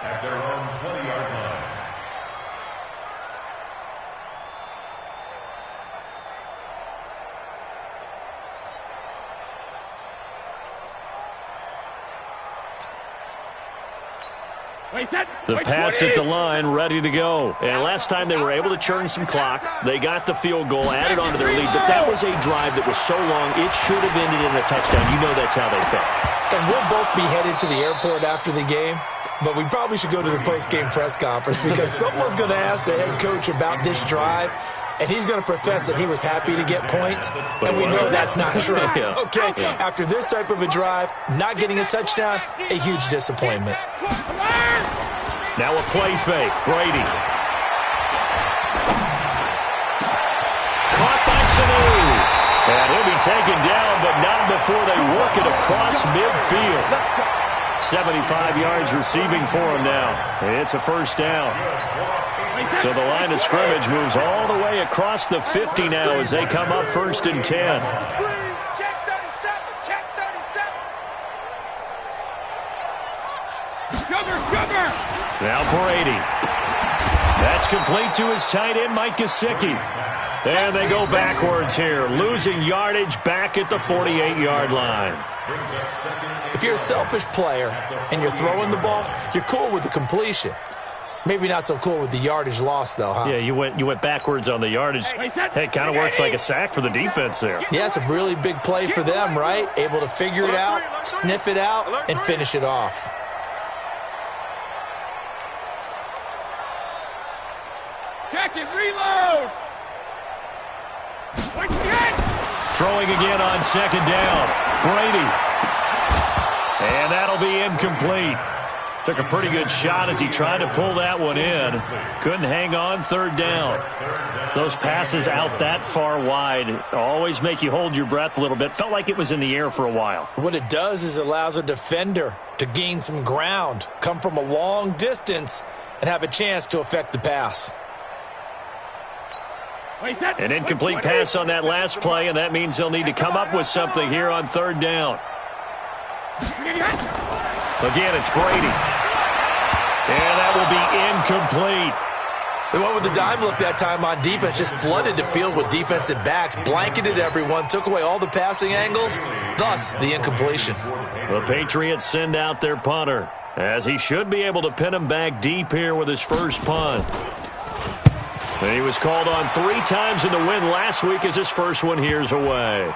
At their own 20-yard line. The Pats at the line, ready to go. And last time they were able to churn some clock. They got the field goal, added on to their lead. But that was a drive that was so long, it should have ended in a touchdown. You know that's how they felt. And we'll both be headed to the airport after the game. But we probably should go to the post-game press conference because someone's going to ask the head coach about this drive. And he's going to profess that he was happy to get points, and we know that's not true. Okay, after this type of a drive, not getting a touchdown, a huge disappointment. Now a play fake, Brady. Caught by XnO. And he'll be taken down, but not before they work it across midfield. 75 yards receiving for him now. It's a first down. So the line of scrimmage moves all the way across the 50 now as they come up 1st and 10. Check 37, check 37. Cover. Now Brady. That's complete to his tight end, Mike Gesicki. And they go backwards here, losing yardage back at the 48-yard line. If you're a selfish player and you're throwing the ball, you're cool with the completion. Maybe not so cool with the yardage loss, though, huh? Yeah, you went backwards on the yardage. Hey, it kind of works like a sack for the defense there. Yeah, it's a really big play for them, right? Able to figure it out, sniff it out, and finish it off. Check it, reload. Throwing again on 2nd down. Brady. And that'll be incomplete. Took a pretty good shot as he tried to pull that one in. Couldn't hang on 3rd down. Those passes out that far wide always make you hold your breath a little bit. Felt like it was in the air for a while. What it does is allows a defender to gain some ground, come from a long distance, and have a chance to affect the pass. An incomplete pass on that last play, and that means they'll need to come up with something here on 3rd down. Again, it's Brady. And that will be incomplete. They went with the dime look that time on defense, just flooded the field with defensive backs, blanketed everyone, took away all the passing angles, thus the incompletion. The Patriots send out their punter, as he should be able to pin him back deep here with his first punt. And he was called on 3 times in the win last week as his first one here's away.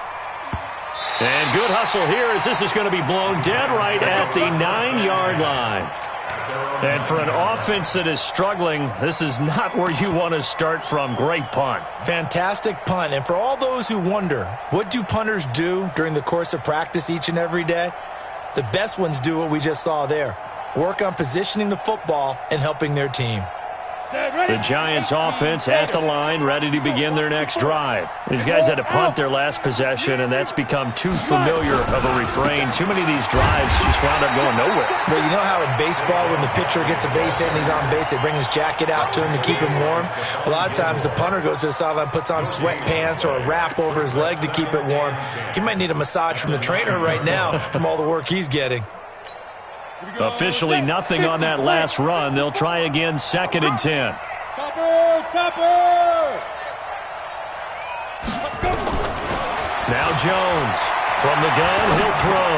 And good hustle here as this is going to be blown dead right at the 9-yard line. And for an offense that is struggling, this is not where you want to start from. Great punt. Fantastic punt. And for all those who wonder, what do punters do during the course of practice each and every day? The best ones do what we just saw there. Work on positioning the football and helping their team. The Giants offense at the line, ready to begin their next drive. These guys had to punt their last possession, and that's become too familiar of a refrain. Too many of these drives just wound up going nowhere. Well, you know how in baseball, when the pitcher gets a base hit and he's on base, they bring his jacket out to him to keep him warm? A lot of times the punter goes to the sideline, puts on sweatpants or a wrap over his leg to keep it warm. He might need a massage from the trainer right now from all the work he's getting. Officially nothing on that last run. They'll try again 2nd and 10. Topper! Now Jones. From the gun, he'll throw.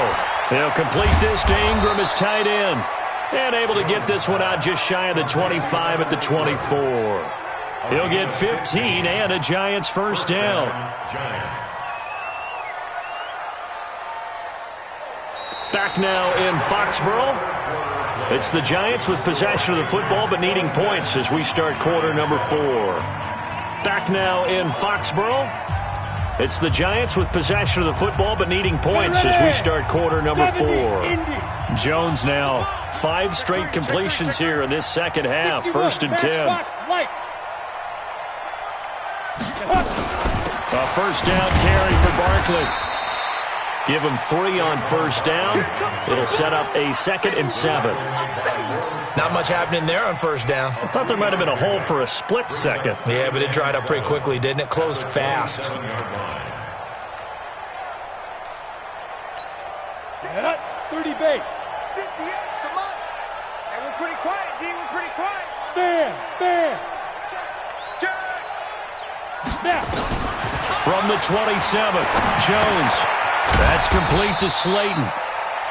He'll complete this to Ingram as tight end. And able to get this one out just shy of the 25 at the 24. He'll get 15 and a Giants first down. Back now in Foxborough. It's the Giants with possession of the football but needing points as we start quarter number 4. Back now in Foxborough. It's the Giants with possession of the football but needing points as we start quarter number 4. Jones now 5 straight completions here in this second half. 1st and 10. A first down carry for Barkley. Give him 3 on first down. It'll set up a 2nd and 7. Not much happening there on first down. I thought there might have been a hole for a split second. Yeah, but it dried up pretty quickly, didn't it? Closed fast. the base. 58, come on. And we're pretty quiet, D. We're pretty quiet. Stand. Check. Now. From the 27, Jones. That's complete to Slayton.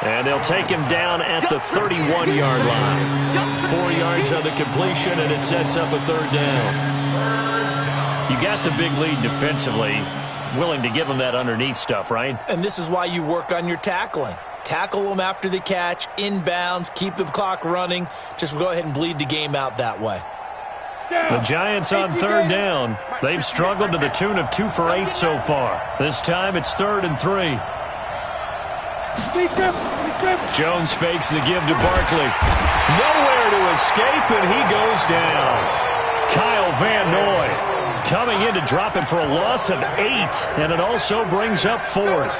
And they'll take him down at the 31-yard line. 4 yards on the completion, and it sets up a third down. You got the big lead defensively. Willing to give them that underneath stuff, right? And this is why you work on your tackling. Tackle them after the catch, inbounds, keep the clock running. Just go ahead and bleed the game out that way. The Giants on third down. They've struggled to the tune of 2 for 8 so far. This time it's 3rd and 3. Jones fakes the give to Barkley. Nowhere to escape, and he goes down. Kyle Van Noy coming in to drop it for a loss of 8, and it also brings up 4th.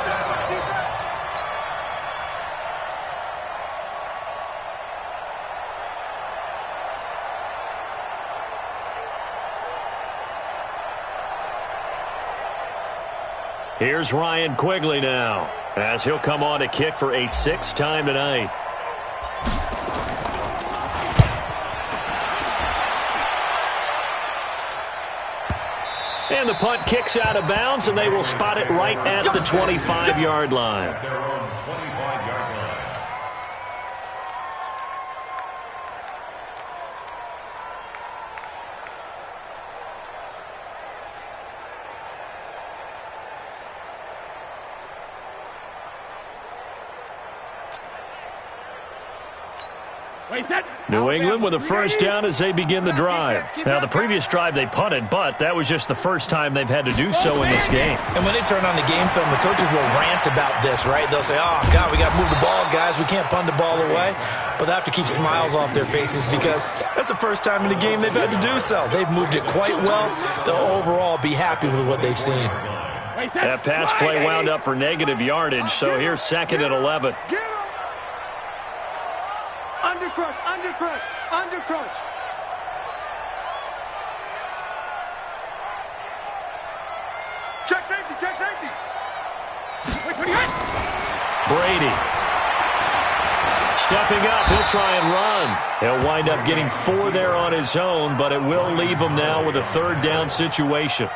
Here's Ryan Quigley now, as he'll come on to kick for a 6th time tonight. And the punt kicks out of bounds, and they will spot it right at the 25-yard line. New England with a first down as they begin the drive. Now, the previous drive they punted, but that was just the first time they've had to do so in this game. And when they turn on the game film, the coaches will rant about this, right? They'll say, oh, God, we got to move the ball, guys. We can't punt the ball away. But they have to keep smiles off their faces because that's the first time in the game they've had to do so. They've moved it quite well. They'll overall be happy with what they've seen. That pass play wound up for negative yardage, so here's 2nd and 11. Under crunch. Check safety. Brady. Stepping up, he'll try and run. He'll wind up getting 4 there on his own, but it will leave him now with a 3rd down situation.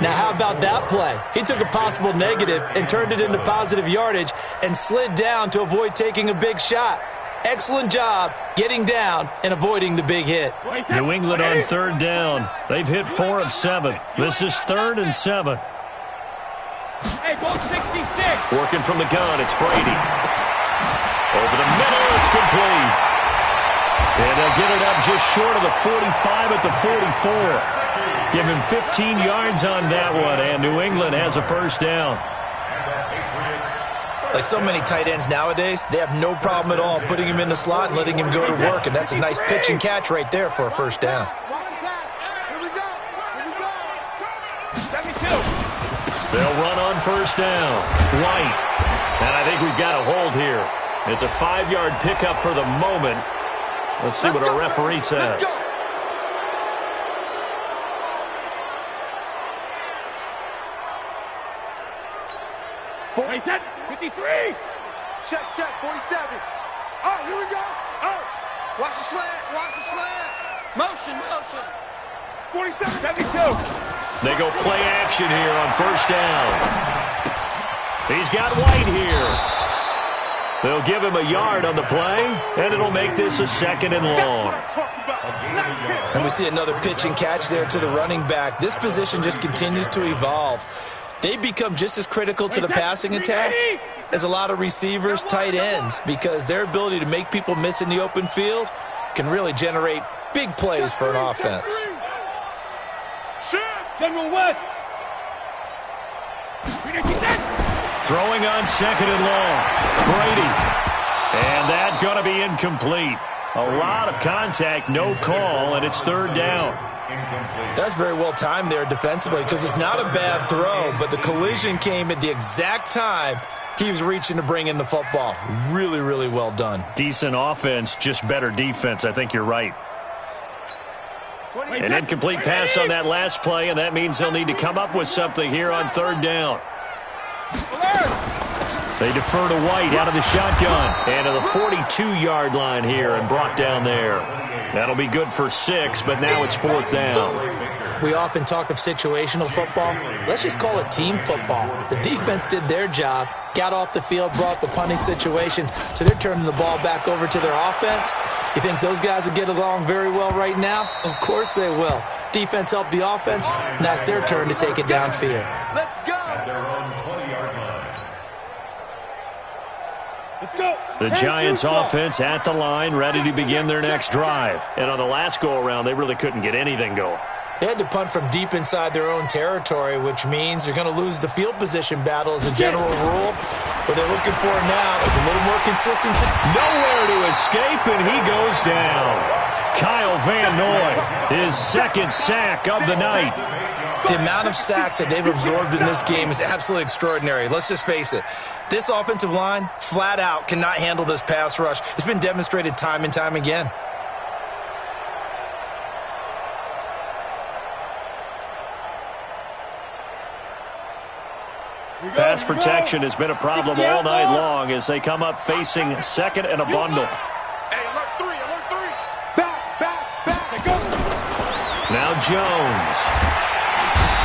Now, how about that play? He took a possible negative and turned it into positive yardage and slid down to avoid taking a big shot. Excellent job getting down and avoiding the big hit. New England on 3rd down. They've hit 4 of 7. This is 3rd and 7. Hey, ball 66. Working from the gun, it's Brady. Over the middle, it's complete. And they'll get it up just short of the 45 at the 44. Give him 15 yards on that one, and New England has a first down. Like so many tight ends nowadays, they have no problem at all putting him in the slot and letting him go to work, and that's a nice pitch and catch right there for a first down. They'll run on first down. White. And I think we've got a hold here. It's a 5-yard pickup for the moment. Let's see what our referee says. Wait, 53. Check, 47. Oh, here we go. Oh, watch the slant. Motion. 47. 72. They go play action here on first down. He's got White here. They'll give him a yard on the play, and it'll make this a 2nd and long. And we see another pitch and catch there to the running back. This position just continues to evolve. They become just as critical to the passing attack as a lot of receivers, tight ends, because their ability to make people miss in the open field can really generate big plays for an offense. General West. Throwing on 2nd and long. Brady. And that's going to be incomplete. A lot of contact, no call, and it's 3rd down. That's very well timed there defensively because it's not a bad throw, but the collision came at the exact time he was reaching to bring in the football. Really, really well done. Decent offense, just better defense. I think you're right. An incomplete pass on that last play, and that means they'll need to come up with something here on 3rd down. They defer to White out of the shotgun. And to the 42-yard line here and brought down there. That'll be good for 6, but now it's 4th down. We often talk of situational football. Let's just call it team football. The defense did their job, got off the field, brought the punting situation, so they're turning the ball back over to their offense. You think those guys will get along very well right now? Of course they will. Defense helped the offense. Now it's their turn to take it downfield. Let's go. At their own 20-yard line. Let's go. The Giants offense at the line, ready to begin their next drive. And on the last go-around, they really couldn't get anything going. They had to punt from deep inside their own territory, which means they're going to lose the field position battle as a general rule. What they're looking for now is a little more consistency. Nowhere to escape, and he goes down. Kyle Van Noy, his 2nd sack of the night. The amount of sacks that they've absorbed in this game is absolutely extraordinary. Let's just face it. This offensive line, flat out, cannot handle this pass rush. It's been demonstrated time and time again. Pass protection has been a problem all night long as they come up facing 2nd and a bundle. Hey, alert 3, alert 3. Back. Go. Now Jones.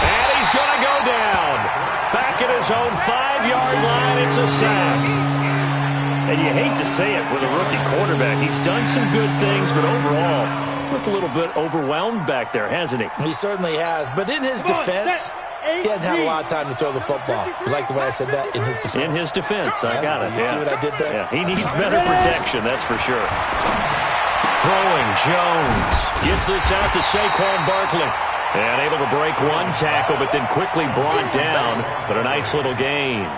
And he's going to go down. Back at his own 5-yard line, it's a sack. And you hate to say it with a rookie quarterback. He's done some good things, but overall, looked a little bit overwhelmed back there, hasn't he? He certainly has. But in his defense, he hasn't had a lot of time to throw the football. You like the way I said that? In his defense. In his defense, I got it. You see what I did there? Yeah, he needs better protection, that's for sure. Throwing, Jones gets this out to Saquon Barkley. And able to break one tackle, but then quickly brought down. But a nice little gain.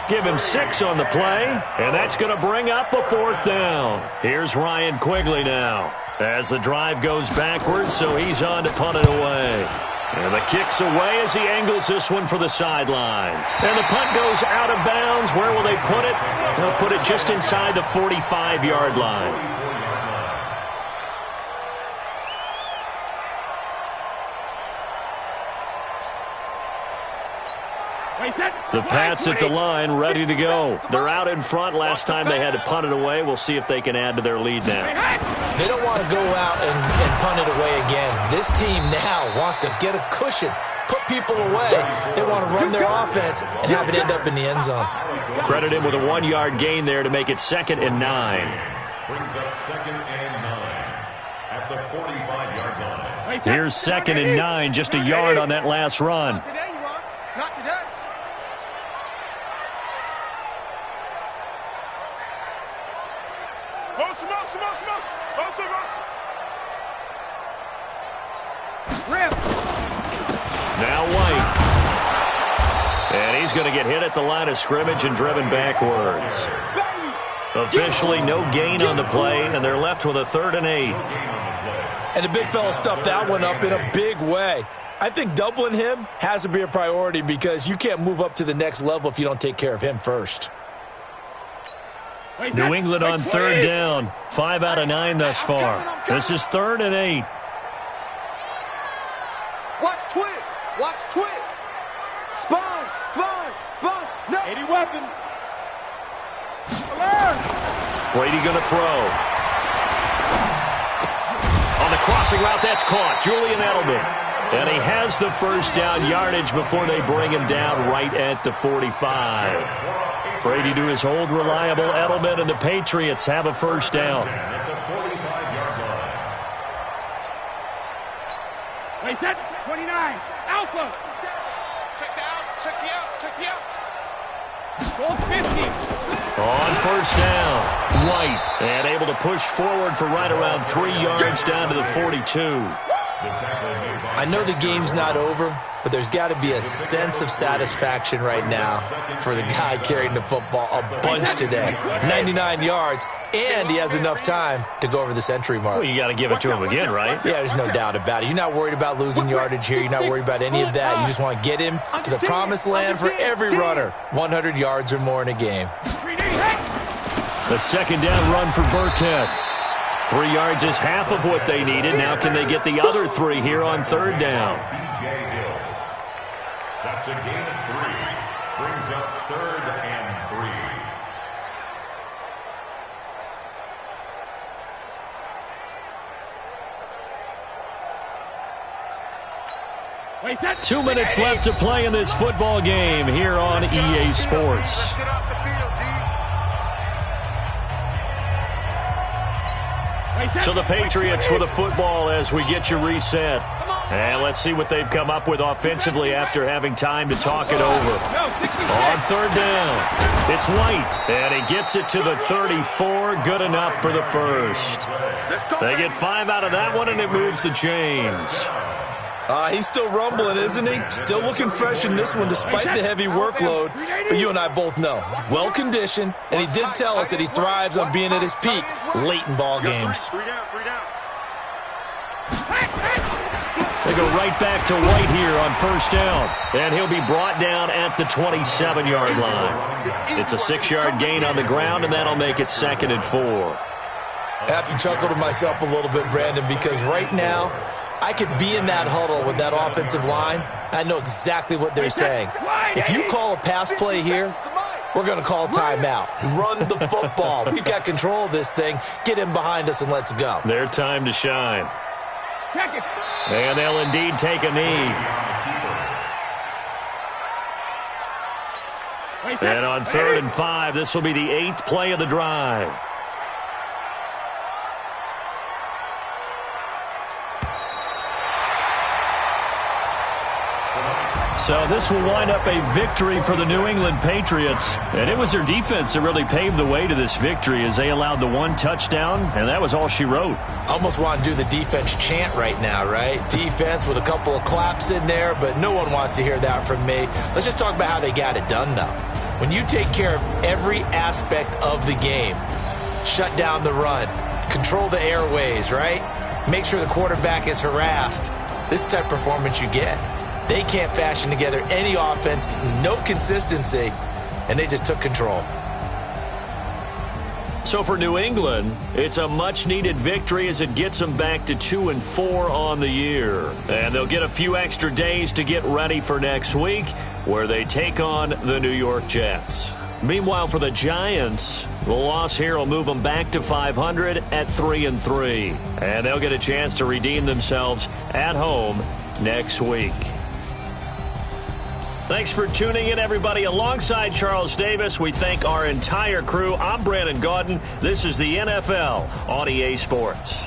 Give him 6 on the play, and that's going to bring up a 4th down. Here's Ryan Quigley now as the drive goes backwards, so he's on to punt it away. And the kick's away as he angles this one for the sideline. And the punt goes out of bounds. Where will they put it? They'll put it just inside the 45-yard line. The Pats at the line, ready to go. They're out in front. Last time they had to punt it away. We'll see if they can add to their lead now. They don't want to go out and punt it away again. This team now wants to get a cushion, put people away. They want to run their offense and have it end up in the end zone. Credit him with a 1-yard gain there to make it 2nd and 9. Brings up 2nd and 9 at the 45-yard line. Here's 2nd and 9, just a yard on that last run. Not today, you are. Not today. Now White. And he's going to get hit at the line of scrimmage and driven backwards. Officially no gain on the play, and they're left with a 3rd and 8. And the big fella stuffed that one up in a big way. I think doubling him has to be a priority because you can't move up to the next level if you don't take care of him first. New England on 3rd down. 5 out of 9 thus far. This is 3rd and 8. Watch twins. Watch twins. Sponge. No. 80 weapon. Brady going to throw. On the crossing route, that's caught. Julian Edelman. And he has the 1st down yardage before they bring him down right at the 45. Brady to his old reliable Edelman, and the Patriots have a 1st down. Wait, set. 29. Alpha. Check the outs. Check the outs. Goal 50. On 1st down, White, and able to push forward for right around 3 yards down to the 42. I know the game's not over, but there's got to be a sense of satisfaction right now for the guy carrying the football a bunch today. 99 yards, and he has enough time to go over the century mark. Well, you got to give it to him again, right? Yeah, there's no doubt about it. You're not worried about losing yardage here. You're not worried about any of that. You just want to get him to the promised land for every runner. 100 yards or more in a game. The 2nd down run for Burkhead. 3 yards is half of what they needed. Now can they get the other 3 here on 3rd down? That's a gain of 3. Brings up 3rd and 3. 2 minutes left to play in this football game here on EA Sports. So the Patriots with a football as we get you reset. And let's see what they've come up with offensively after having time to talk it over. On 3rd down, it's White, and he gets it to the 34. Good enough for the first. They get 5 out of that one, and it moves the chains. He's still rumbling, isn't he? Still looking fresh in this one despite the heavy workload. But you and I both know, well-conditioned, and he did tell us that he thrives on being at his peak late in ball games. They go right back to White here on 1st down, and he'll be brought down at the 27-yard line. It's a 6-yard gain on the ground, and that'll make it 2nd and 4. I have to chuckle to myself a little bit, Brandon, because right now, I could be in that huddle with that offensive line. I know exactly what they're saying. If you call a pass play here, we're going to call timeout. Run the football. We've got control of this thing. Get in behind us and let's go. Their time to shine. And they'll indeed take a knee. And on 3rd and 5, this will be the 8th play of the drive. So this will wind up a victory for the New England Patriots. And it was their defense that really paved the way to this victory as they allowed the 1 touchdown, and that was all she wrote. Almost want to do the defense chant right now, right? Defense with a couple of claps in there, but no one wants to hear that from me. Let's just talk about how they got it done, though. When you take care of every aspect of the game, shut down the run, control the airways, right? Make sure the quarterback is harassed. This type of performance you get. They can't fashion together any offense, no consistency, and they just took control. So for New England, it's a much-needed victory as it gets them back to 2-4 on the year. And they'll get a few extra days to get ready for next week, where they take on the New York Jets. Meanwhile, for the Giants, the loss here will move them back to 500 at 3-3. And they'll get a chance to redeem themselves at home next week. Thanks for tuning in, everybody. Alongside Charles Davis, we thank our entire crew. I'm Brandon Gaudin. This is the NFL on EA Sports.